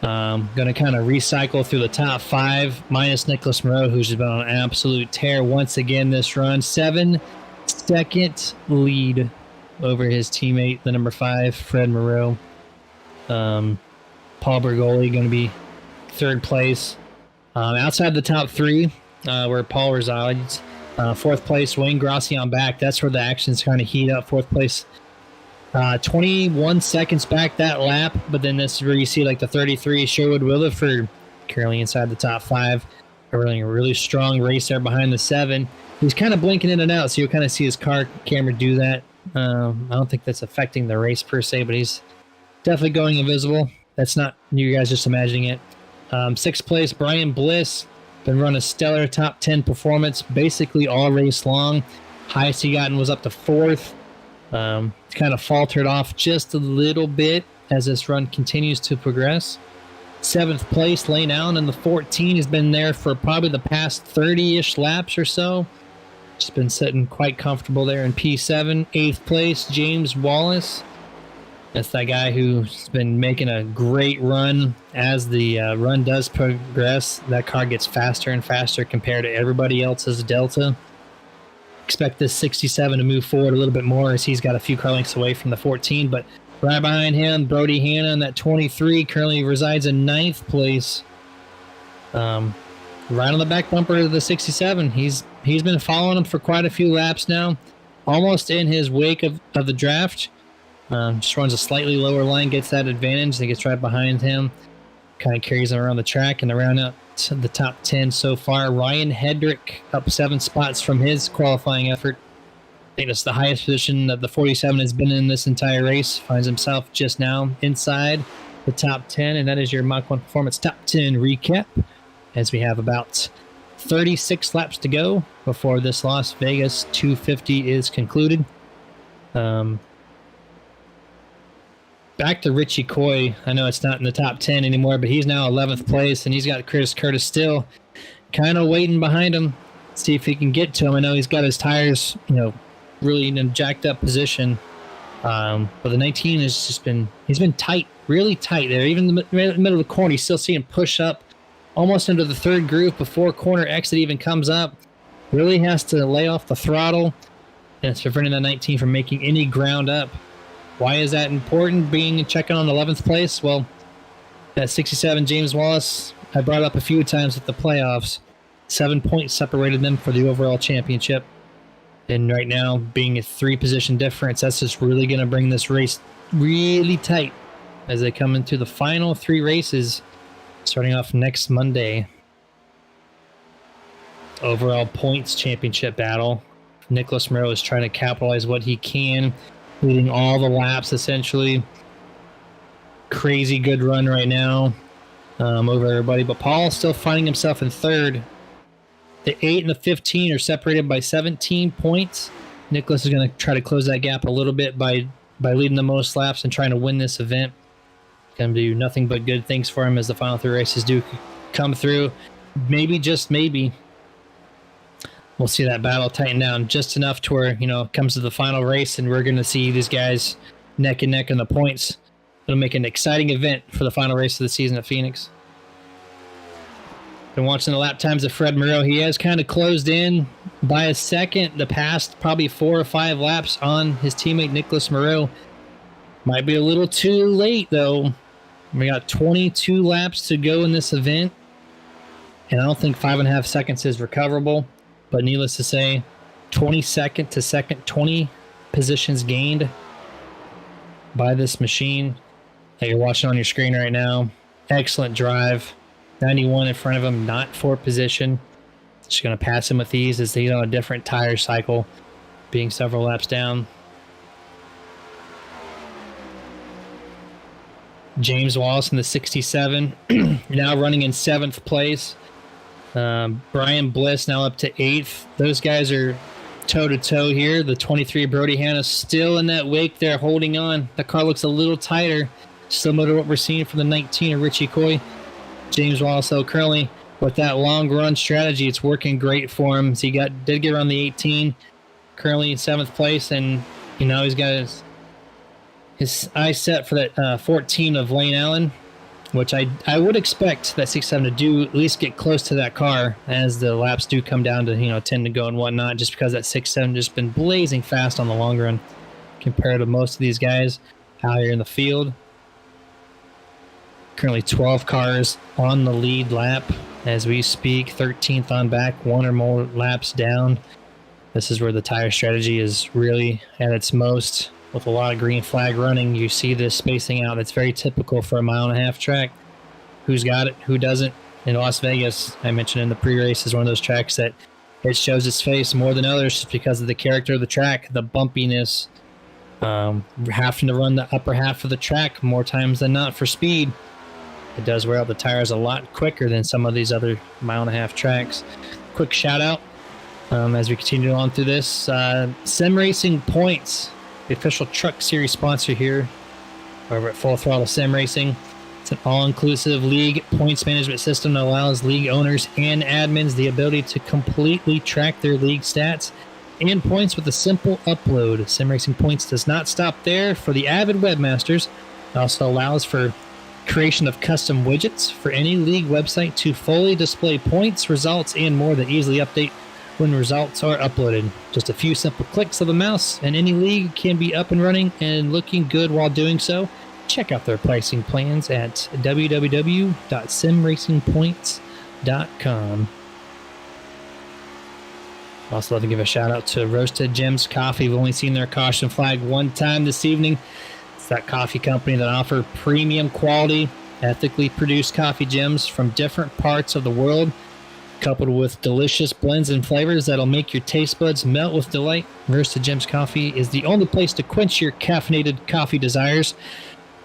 Going to kind of recycle through the top 5, minus Nicholas Moreau, who's been on an absolute tear once again this run. 7-second lead over his teammate, the number 5, Fred Moreau. Paul Bergoli going to be 3rd place. Outside the top 3, where Paul resides. 4th place, Wayne Grossi on back. That's where the action's kind of heat up. 4th place, 21 seconds back that lap, but then this is where you see like the 33 Sherwood Williford currently inside the top 5. Running a really strong race there behind the 7. He's kind of blinking in and out, so you'll kind of see his car camera do that. I don't think that's affecting the race per se, but he's definitely going invisible. That's not you guys just imagining it. 6th place, Brian Bliss. Been running a stellar top 10 performance basically all race long. Highest he gotten was up to 4th. Kind of faltered off just a little bit as this run continues to progress. 7th place, Lane Allen in the 14 has been there for probably the past 30-ish laps or so. Just been sitting quite comfortable there in P7. 8th place, James Wallace. That's that guy who's been making a great run. As the run does progress, that car gets faster and faster compared to everybody else's Delta. Expect this 67 to move forward a little bit more as he's got a few car lengths away from the 14, but right behind him, Brody Hanna in that 23 currently resides in 9th place. Right on the back bumper of the 67. He's been following him for quite a few laps now, almost in his wake of the draft. Just runs a slightly lower line, gets that advantage, and gets right behind him. Kind of carries him around the track and around up to the top 10 so far. Ryan Hedrick up 7 spots from his qualifying effort. I think that's the highest position that the 47 has been in this entire race. Finds himself just now inside the top 10, and that is your Mach-1 Performance Top 10 recap, as we have about 36 laps to go before this Las Vegas 250 is concluded. Back to Richie Coy. I know it's not in the top 10 anymore, but he's now 11th place, and he's got Chris Curtis still kind of waiting behind him. See if he can get to him. I know he's got his tires, really in a jacked up position. But the 19 has just been, he's been tight, really tight there. Even in the middle of the corner, you still see him push up almost into the 3rd groove before corner exit even comes up. Really has to lay off the throttle, and it's preventing the 19 from making any ground up. Why is that important, being checking on 11th place? Well, that 67 James Wallace, I brought up a few times at the playoffs. 7 points separated them for the overall championship. And right now, being a 3-position difference, that's just really going to bring this race really tight as they come into the final 3 races, starting off next Monday. Overall points championship battle. Nicholas Moreau is trying to capitalize what he can, leading all the laps essentially. Crazy good run right now over everybody, but Paul's still finding himself in 3rd. The 8 and the 15 are separated by 17 points. Nicholas is going to try to close that gap a little bit by leading the most laps and trying to win this event. Going to do nothing but good things for him as the final 3 races do come through. Maybe, just maybe, we'll see that battle tighten down just enough to where, it comes to the final race and we're going to see these guys neck and neck in the points. It'll make an exciting event for the final race of the season at Phoenix. Been watching the lap times of Fred Moreau. He has kind of closed in by a second the past probably 4 or 5 laps on his teammate Nicholas Moreau. Might be a little too late, though. We got 22 laps to go in this event, and I don't think 5.5 seconds is recoverable. But needless to say, 22nd to second, 20 positions gained by this machine that you're watching on your screen right now. Excellent drive. 91 in front of him, not for position. Just going to pass him with ease as he's on a different tire cycle, being several laps down. James Wallace in the 67, now running in 7th place. Brian Bliss now up to 8th. Those guys are toe-to-toe here. The 23 Brody Hanna still in that wake there, holding on. The car looks a little tighter, similar to what we're seeing from the 19 of Richie Coy. James Wallace, though, currently with that long run strategy, it's working great for him. So he did get around the 18, currently in 7th place, and he's got his eyes set for that 14 of Lane Allen, which I would expect that 67 to do at least get close to that car as the laps do come down to 10 to go and whatnot, just because that 67 just been blazing fast on the long run compared to most of these guys out here in the field. Currently 12 cars on the lead lap as we speak, 13th on back, 1 or more laps down. This is where the tire strategy is really at its most. With a lot of green flag running, you see this spacing out. That's very typical for a 1.5 mile track. Who's got it, who doesn't? In Las Vegas, I mentioned in the pre-race, is one of those tracks that it shows its face more than others just because of the character of the track, the bumpiness, having to run the upper half of the track more times than not for speed. It does wear out the tires a lot quicker than some of these other 1.5 mile tracks. Quick shout out As we continue on through this, Sim Racing Points, the official truck series sponsor here over at Full Throttle Sim Racing. It's an all-inclusive league points management system that allows league owners and admins the ability to completely track their league stats and points with a simple upload. Sim Racing Points does not stop there. For the avid webmasters, it also allows for creation of custom widgets for any league website to fully display points, results, and more that easily update when results are uploaded. Just a few simple clicks of the mouse and any league can be up and running and looking good while doing so. Check out their pricing plans at www.simracingpoints.com. Also love to give a shout out to Roasted Gems Coffee. We've only seen their caution flag one time this evening. It's that coffee company that offer premium quality, ethically produced coffee gems from different parts of the world, coupled with delicious blends and flavors that'll make your taste buds melt with delight. Roasted Gems Coffee is the only place to quench your caffeinated coffee desires.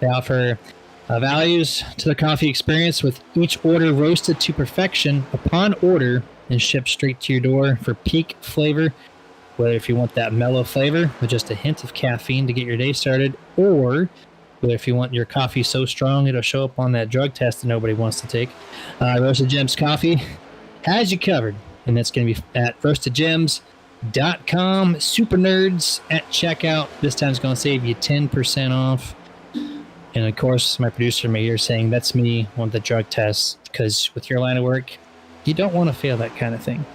They offer values to the coffee experience, with each order roasted to perfection upon order and shipped straight to your door for peak flavor. Whether if you want that mellow flavor with just a hint of caffeine to get your day started, or whether if you want your coffee so strong it'll show up on that drug test that nobody wants to take, Roasted Gems Coffee has you covered. And that's going to be at roastedgems.com. Super nerds at checkout. This time's going to save you 10% off. And of course, my producer Mayor saying that's me on the drug test, because with your line of work, you don't want to fail that kind of thing.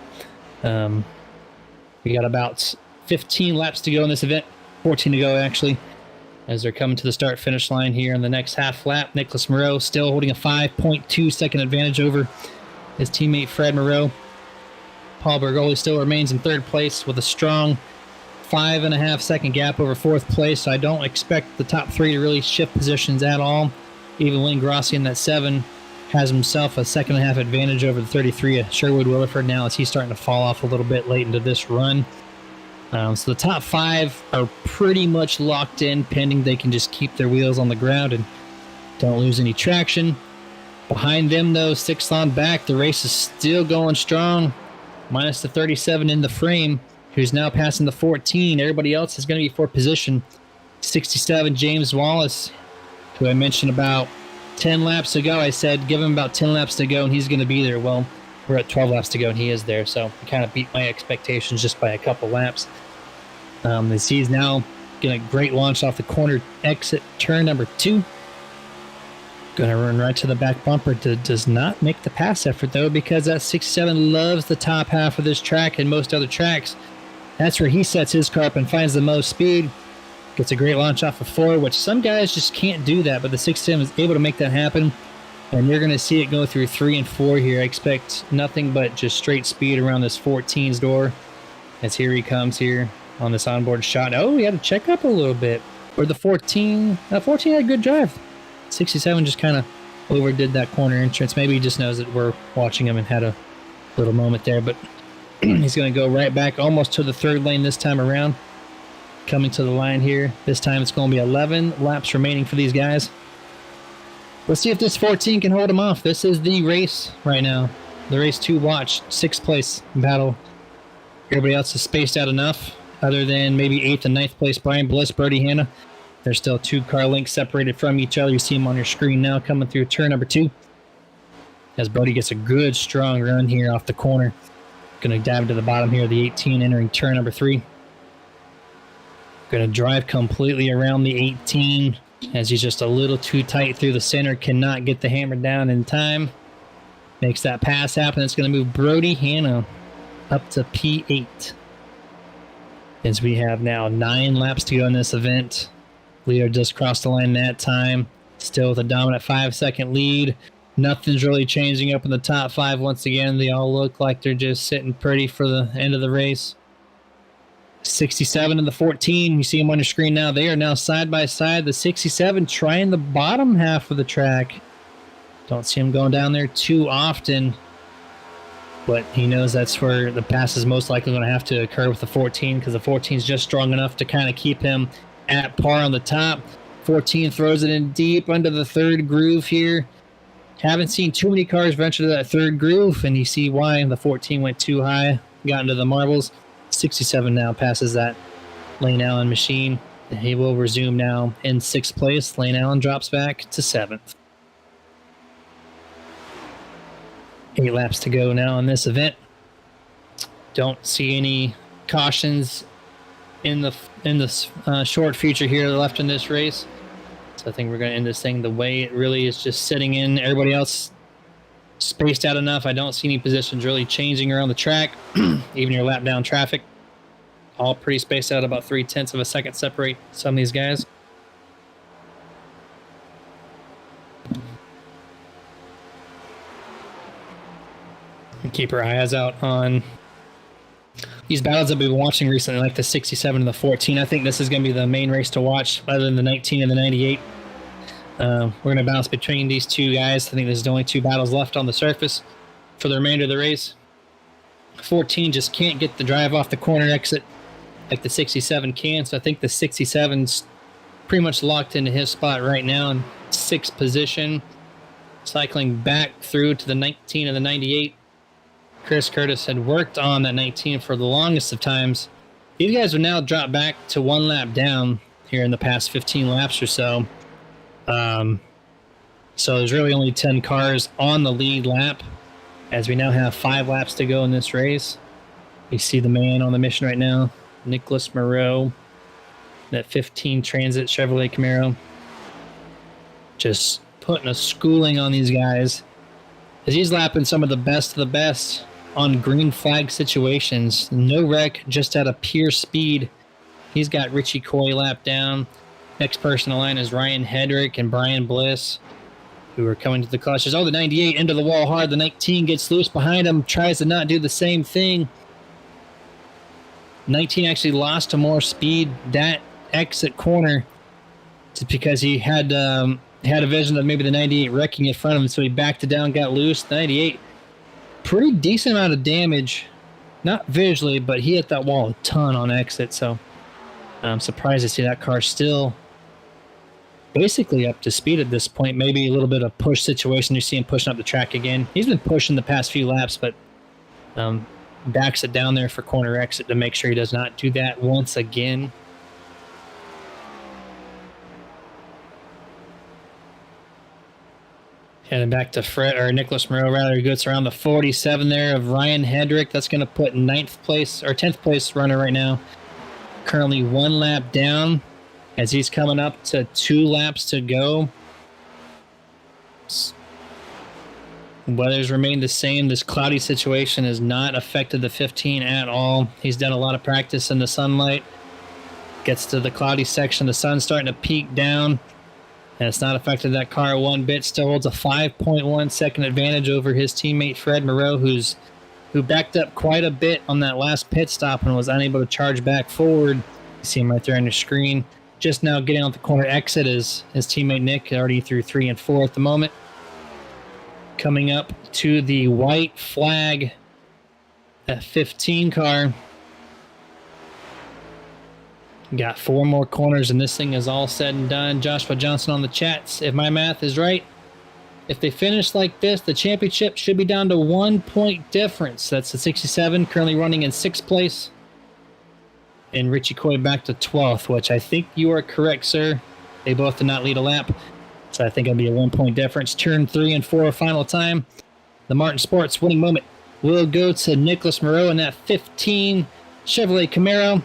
We got about 15 laps to go in this event, 14 to go actually, as they're coming to the start-finish line here in the next half lap. Nicholas Moreau still holding a 5.2 second advantage over his teammate Fred Moreau. Paul Bergoli still remains in third place with a strong 5.5 second gap over fourth place, so I don't expect the top three to really shift positions at all. Even Wayne Grossi in that 7 has himself a 2.5 advantage over the 33 of Sherwood Williford now, as he's starting to fall off a little bit late into this run. So the top 5 are pretty much locked in, pending they can just keep their wheels on the ground and don't lose any traction. Behind them, though, 6 on back, the race is still going strong. Minus the 37 in the frame, who's now passing the 14. Everybody else is going to be for position. 67, James Wallace, who I mentioned about 10 laps ago. I said give him about 10 laps to go and he's going to be there. Well, we're at 12 laps to go and he is there, so he kind of beat my expectations just by a couple laps. He's now getting a great launch off the corner exit turn number 2. Going to run right to the back bumper. Does not make the pass effort, though, because that 67 loves the top half of this track and most other tracks. That's where he sets his car up and finds the most speed. Gets a great launch off of 4, which some guys just can't do that, but the 67 is able to make that happen. And you're going to see it go through 3 and 4 here. I expect nothing but just straight speed around this 14's door. As here he comes here on this onboard shot. Oh, he had to check up a little bit. Or the 14. 14 had a good drive. 67 just kind of overdid that corner entrance. Maybe he just knows that we're watching him and had a little moment there. But he's going to go right back almost to the third lane this time around. Coming to the line here. This time it's going to be 11 laps remaining for these guys. Let's see if this 14 can hold him off. This is the race right now. The race to watch. 6th place battle. Everybody else is spaced out enough, other than maybe 8th and 9th place Brian Bliss, Brody Hanna. There's still 2 car lengths separated from each other. You see them on your screen now coming through turn number 2. As Brody gets a good strong run here off the corner. Going to dive to the bottom here, the 18 entering turn number 3. Going to drive completely around the 18 as he's just a little too tight through the center. Cannot get the hammer down in time. Makes that pass happen. It's going to move Brody Hanna up to P8. As we have now 9 laps to go in this event. Leo just crossed the line that time. Still with a dominant 5-second lead. Nothing's really changing up in the top 5 once again. They all look like they're just sitting pretty for the end of the race. 67 and the 14. You see them on your screen now. They are now side by side. The 67 trying the bottom half of the track. Don't see him going down there too often. But he knows that's where the pass is most likely going to have to occur with the 14, because the 14 is just strong enough to kind of keep him at par on the top. 14 throws it in deep under the 3rd groove here. Haven't seen too many cars venture to that 3rd groove, and you see why the 14 went too high. got into the marbles. 67 now passes that Lane Allen machine. He will resume now in 6th place. Lane Allen drops back to 7th. 8 laps to go now in this event. Don't see any cautions in the short future here left in this race. So I think we're going to end this thing the way it really is, just sitting in. Everybody else spaced out enough. I don't see any positions really changing around the track. Even your lap down traffic, all pretty spaced out. About 0.3 of a second separate some of these guys. And keep our eyes out on these battles that we've been watching recently, like the 67 and the 14. I think this is going to be the main race to watch, other than the 19 and the 98. We're going to bounce between these two guys. I think there's only 2 battles left on the surface for the remainder of the race. 14 just can't get the drive off the corner exit like the 67 can, so I think the 67's pretty much locked into his spot right now in 6th position. Cycling back through to the 19 and the 98. Chris Curtis had worked on that 19 for the longest of times. These guys have now dropped back to 1 lap down here in the past 15 laps or so. So there's really only 10 cars on the lead lap, as we now have 5 laps to go in this race. You see the man on the mission right now, Nicholas Moreau, that 15 Transit Chevrolet Camaro. Just putting a schooling on these guys, as he's lapping some of the best on green flag situations. No wreck, just at a pure speed. He's got Richie Coy lapped down. Next person in line is Ryan Hedrick and Brian Bliss, who are coming to the clutches. Oh, the 98 into the wall hard. The 19 gets loose behind him, tries to not do the same thing. 19 actually lost to more speed that exit corner, just because he had a vision of maybe the 98 wrecking in front of him, so he backed it down, got loose. The 98, pretty decent amount of damage, not visually, but he hit that wall a ton on exit, so I'm surprised to see that car still basically up to speed at this point. Maybe a little bit of push situation. You see him pushing up the track again. He's been pushing the past few laps, but backs it down there for corner exit to make sure he does not do that once again. Heading back to Nicholas Moreau, rather, gets around the 47 there of Ryan Hedrick. That's going to put 9th place or 10th place runner right now. Currently 1 lap down, as he's coming up to 2 laps to go. Weather's remained the same. This cloudy situation has not affected the 15 at all. He's done a lot of practice in the sunlight. Gets to the cloudy section, the sun's starting to peak down, and it's not affected that car one bit. Still holds a 5.1 second advantage over his teammate Fred Moreau, who backed up quite a bit on that last pit stop and was unable to charge back forward. You see him right there on your screen. Just now getting out the corner exit is his teammate Nick, already through 3 and 4 at the moment. Coming up to the white flag, that 15 car. Got 4 more corners, and this thing is all said and done. Joshua Johnson on the chats. If my math is right, if they finish like this, the championship should be down to 1 point difference. That's the 67, currently running in 6th place. And Richie Coy back to 12th, which I think you are correct, sir. They both did not lead a lap, so I think it'll be a 1 point difference. Turn 3 and 4 final time. The Martin Sports winning moment will go to Nicholas Moreau in that 15 Chevrolet Camaro,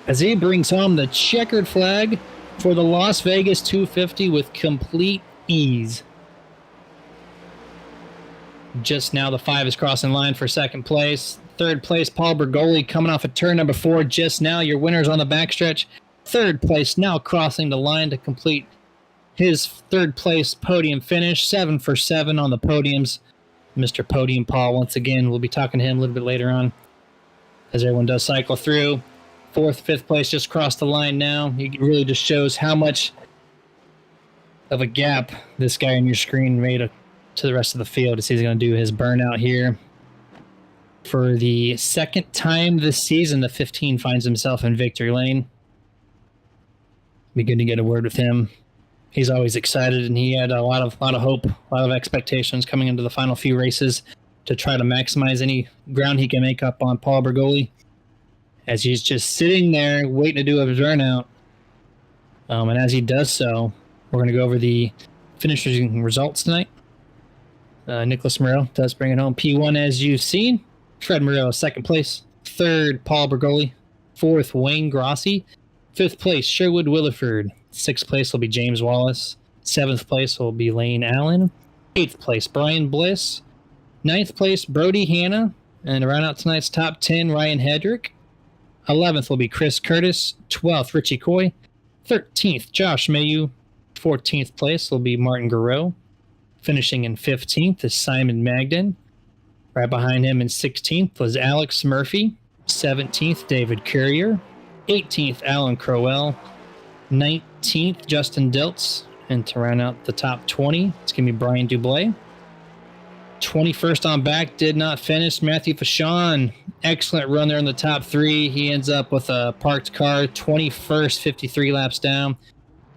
as he brings home the checkered flag for the Las Vegas 250 with complete ease. Just now the 5 is crossing line for 2nd place. 3rd place, Paul Bergoli coming off of turn number 4 just now. Your winner's on the backstretch. 3rd place now crossing the line to complete his 3rd place podium finish. 7 for 7 on the podiums. Mr. Podium Paul, once again, we'll be talking to him a little bit later on as everyone does cycle through. 4th, 5th place just crossed the line now. It really just shows how much of a gap this guy on your screen made to the rest of the field as he's going to do his burnout here. For the 2nd time this season, the 15 finds himself in victory lane. Be good to get a word with him. He's always excited, and he had a lot of hope, a lot of expectations coming into the final few races to try to maximize any ground he can make up on Paul Bergoli, as he's just sitting there waiting to do a burnout. And as he does so, we're going to go over the finishing results tonight. Nicholas Moreau does bring it home. P1, as you've seen. Fred Moreau, second place. Third, Paul Bergoli. Fourth, Wayne Grossi. Fifth place, Sherwood Williford. Sixth place will be James Wallace. Seventh place will be Lane Allen. Eighth place, Brian Bliss. Ninth place, Brody Hanna. And to round out tonight's top 10, Ryan Hedrick. 11th will be Chris Curtis. 12th, Richie Coy. 13th, Josh Mayu. 14th place will be Martin Garreau. Finishing in 15th is Simon Magden. Right behind him in 16th was Alex Murphy. 17th, David Courier. 18th, Alan Crowell. 19th, Justin Diltz. And to round out the top 20, it's going to be Brian Dublé. 21st on back, did not finish, Matthew Fashon. Excellent run there in the top 3. He ends up with a parked car. 21st, 53 laps down.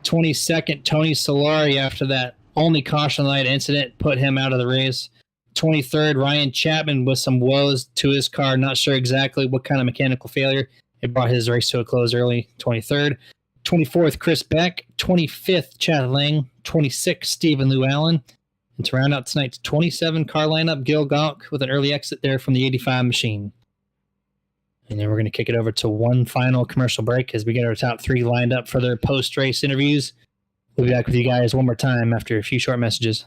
22nd, Tony Solari, after that only caution light incident, put him out of the race. 23rd, Ryan Chapman with some woes to his car. Not sure exactly what kind of mechanical failure. It brought his race to a close early. 23rd. 24th, Chris Beck. 25th, Chad Lang. 26th, Stephen Lou Allen. And to round out tonight's 27 car lineup, Gil Gawk with an early exit there from the 85 machine. And then we're going to kick it over to one final commercial break as we get our top 3 lined up for their post-race interviews. We'll be back with you guys one more time after a few short messages.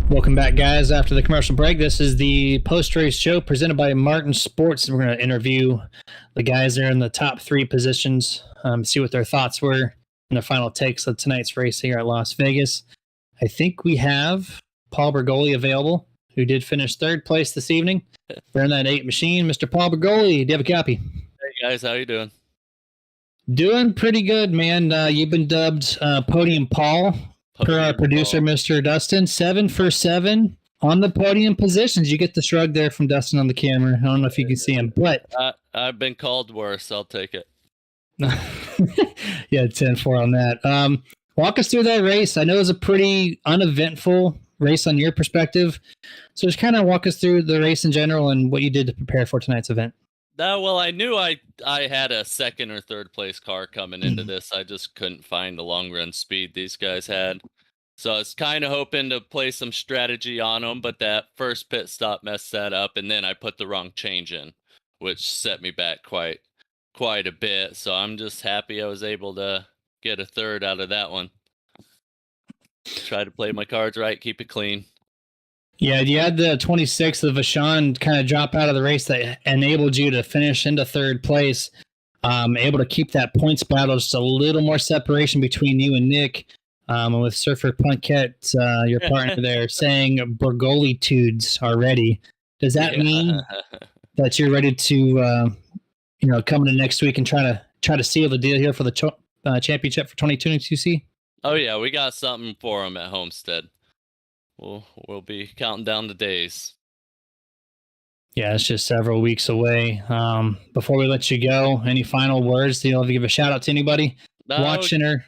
Welcome back, guys. After the commercial break, this is the post-race show presented by Martin Sports. We're going to interview the guys there in the top 3 positions, see what their thoughts were and their final takes of tonight's race here at Las Vegas. I think we have Paul Bergoli available, who did finish 3rd place this evening. We're in that 8 machine. Mr. Paul Bergoli, do you have a copy?
Hey, guys. How you doing?
Doing pretty good, man. You've been dubbed Podium Paul. Per our producer, Mr. Dustin, 7 for 7 on the podium positions. You get the shrug there from Dustin on the camera. I don't know if you can see him, but
I've been called worse. I'll take it.
Yeah, 10-4 on that. Walk us through that race. I know it was a pretty uneventful race on your perspective. So just kind of walk us through the race in general and what you did to prepare for tonight's event.
Well, I knew I had a 2nd or 3rd place car coming into this. I just couldn't find the long run speed these guys had. So I was kind of hoping to play some strategy on them, but that first pit stop messed that up, and then I put the wrong change in, which set me back quite a bit. So I'm just happy I was able to get a 3rd out of that one. Try to play my cards right, keep it clean.
Yeah, you had the 26th of Vachon kind of drop out of the race that enabled you to finish into 3rd place. Able to keep that points battle, just a little more separation between you and Nick. And with Surfer Plunkett, your partner there, saying Bergolitudes already. Does that mean that you're ready to, come into next week and try to seal the deal here for the championship for 2022?
Oh yeah, we got something for them at Homestead. We'll be counting down the days.
Yeah, it's just several weeks away. Before we let you go, any final words? Do you want to give a shout out to anybody watching or?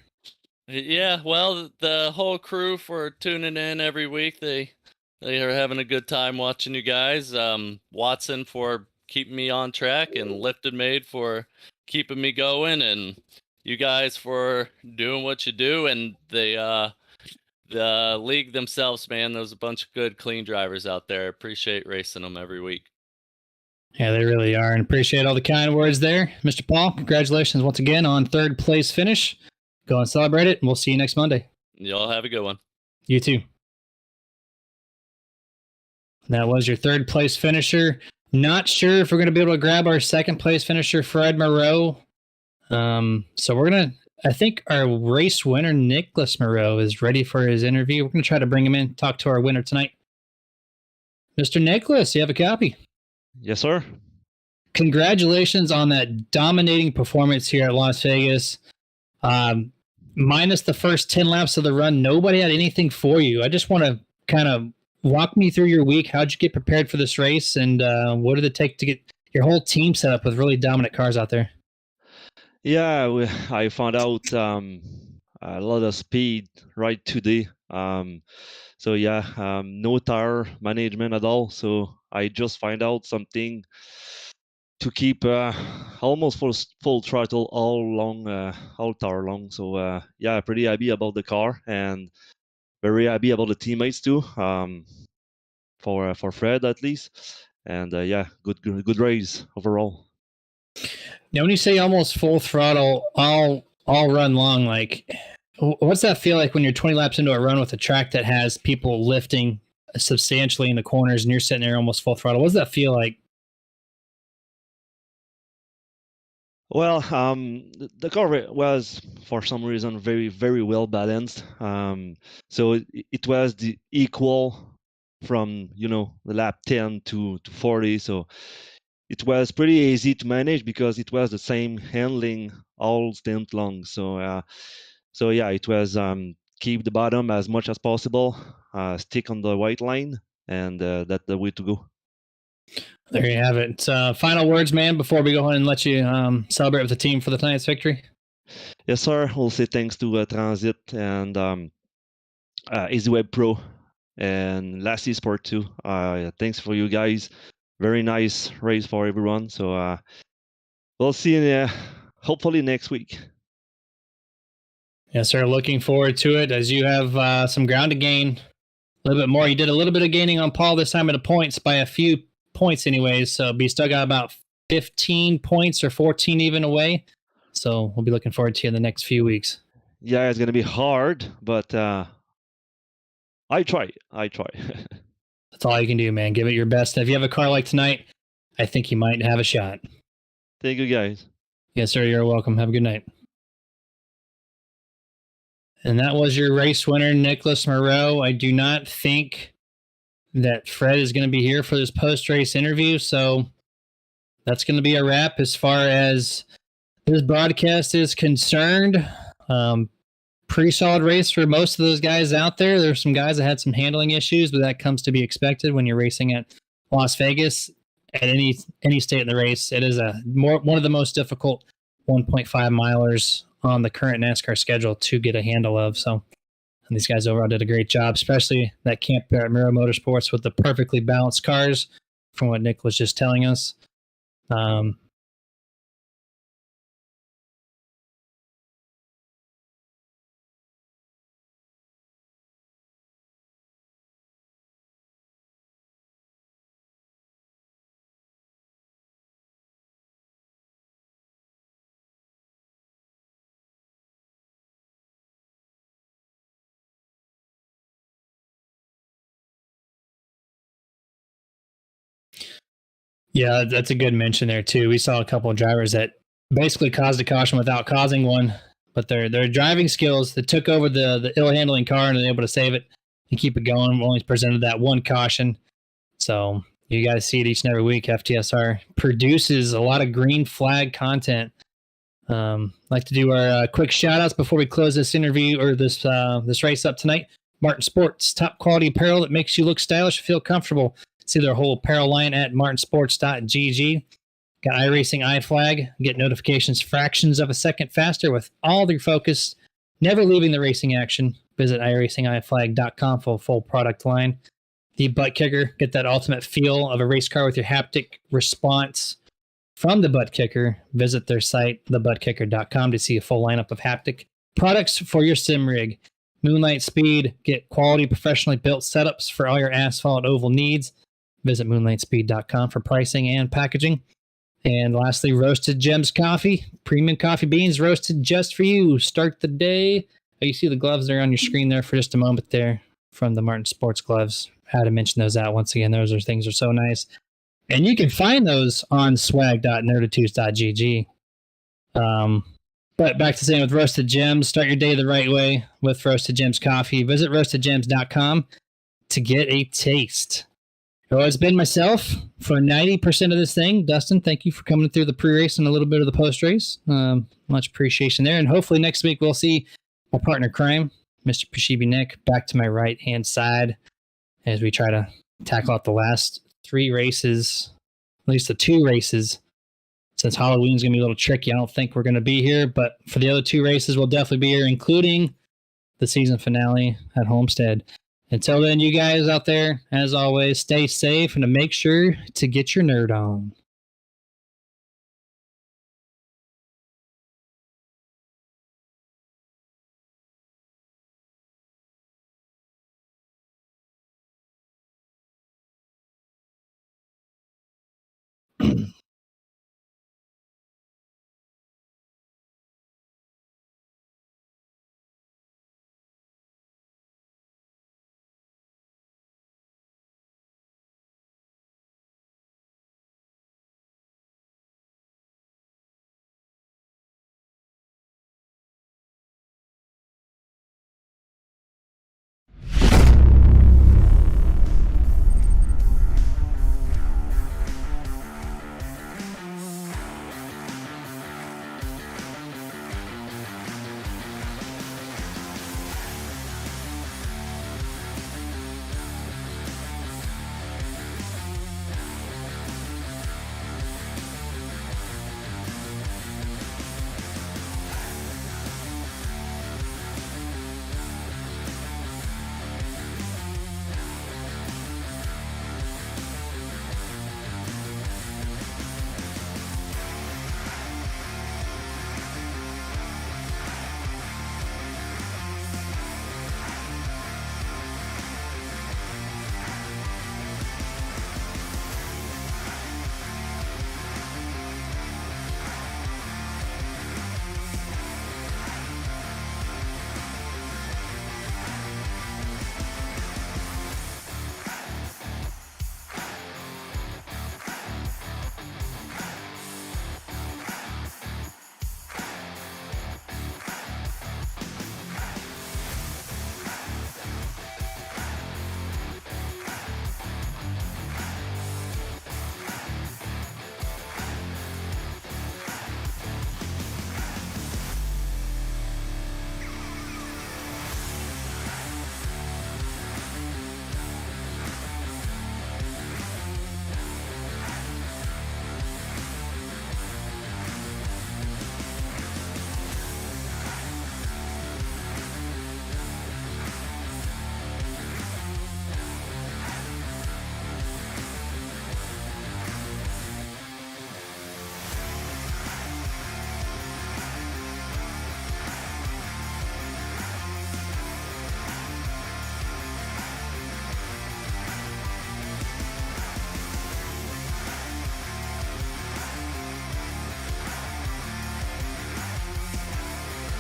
Yeah, well, the whole crew for tuning in every week. They are having a good time watching you guys. Watson for keeping me on track, and Lifted Made for keeping me going, and you guys for doing what you do, and the league themselves, man. There's a bunch of good, clean drivers out there. Appreciate racing them every week.
Yeah, they really are, and appreciate all the kind words there. Mr. Paul, congratulations once again on third place finish. Go and celebrate it, and we'll see you next Monday.
Y'all have a good one.
You too. That was your third place finisher. Not sure if we're going to be able to grab our second place finisher, Fred Moreau. So we're going to, I think our race winner, Nicholas Moreau, is ready for his interview. We're going to try to bring him in, talk to our winner tonight. Mr. Nicholas, you have a copy?
Yes, sir.
Congratulations on that dominating performance here at Las Vegas. Minus the first 10 laps of the run, nobody had anything for you. I just want to kind of walk me through your week. How'd you get prepared for this race, and what did it take to get your whole team set up with really dominant cars out there?
Yeah, I found out a lot of speed right today. So yeah, no tire management at all. So I just find out something to keep almost full throttle all tire long. So yeah, pretty happy about the car and very happy about the teammates too. For Fred at least, and yeah, good race overall.
Now, when you say almost full throttle, all run long, like, what's that feel like when you're 20 laps into a run with a track that has people lifting substantially in the corners and you're sitting there almost full throttle? What does that feel like?
Well, the car was for some reason very, very well balanced. So it was the equal from the lap 10 to 40. So it was pretty easy to manage because it was the same handling all stint long. So yeah, it was keep the bottom as much as possible, stick on the white line, and that's the way to go.
There you have it. Final words, man, before we go ahead and let you celebrate with the team for the tonight's victory.
Yes, sir. We'll say thanks to Transit and EasyWeb Pro and Lassie Sport too. Thanks for you guys. Very nice race for everyone. So we'll see you hopefully next week.
Yes, sir. Looking forward to it as you have some ground to gain. A little bit more. You did a little bit of gaining on Paul this time at the points by a few points anyways. So you still got about 15 points or 14 even away. So we'll be looking forward to you in the next few weeks.
Yeah, it's going to be hard, but I try.
That's all you can do, man. Give it your best. If you have a car like tonight, I think you might have a shot.
Thank you, guys.
Yes, sir. You're welcome. Have a good night. And that was your race winner, Nicholas Moreau. I do not think that Fred is going to be here for this post-race interview, so that's going to be a wrap as far as this broadcast is concerned. Pretty solid race for most of those guys out there. There's some guys that had some handling issues, but that comes to be expected when you're racing at Las Vegas. At any state in the race, it is one of the most difficult 1.5 milers on the current NASCAR schedule to get a handle of. So, and these guys overall did a great job, especially that camp there at Miro Motorsports with the perfectly balanced cars, from what Nick was just telling us. Yeah, that's a good mention there too. We saw a couple of drivers that basically caused a caution without causing one, but their driving skills that took over the ill handling car and were able to save it and keep it going. Only presented that one caution. So you guys see it each and every week. FTSR produces a lot of green flag content. Like to do our quick shout outs before we close this interview or this race up tonight. Martin Sports, top quality apparel that makes you look stylish and feel comfortable. See their whole apparel line at martinsports.gg. Got iRacing iFlag. Get notifications fractions of a second faster with all their focus, never leaving the racing action. Visit iracingiflag.com for a full product line. The Butt Kicker. Get that ultimate feel of a race car with your haptic response from the Butt Kicker. Visit their site, thebuttkicker.com, to see a full lineup of haptic products for your sim rig. Moonlight Speed. Get quality, professionally built setups for all your asphalt oval needs. Visit moonlightspeed.com for pricing and packaging. And lastly, Roasted Gems Coffee. Premium coffee beans roasted just for you. Start the day. Oh, you see the gloves there on your screen there for just a moment there from the Martin Sports gloves. Had to mention those out once again. Those things are so nice. And you can find those on swag.nerdtv.gg. But back to saying with Roasted Gems, start your day the right way with Roasted Gems Coffee. Visit roastedgems.com to get a taste. So it's been myself for 90% of this thing. Dustin, thank you for coming through the pre-race and a little bit of the post-race. Much appreciation there. And hopefully next week we'll see my partner crime, Mr. Pashibi Nick, back to my right-hand side as we try to tackle out the last 3 races, at least the 2 races. Since Halloween's going to be a little tricky, I don't think we're going to be here. But for the other 2 races, we'll definitely be here, including the season finale at Homestead. Until then, you guys out there, as always, stay safe and to make sure to get your nerd on.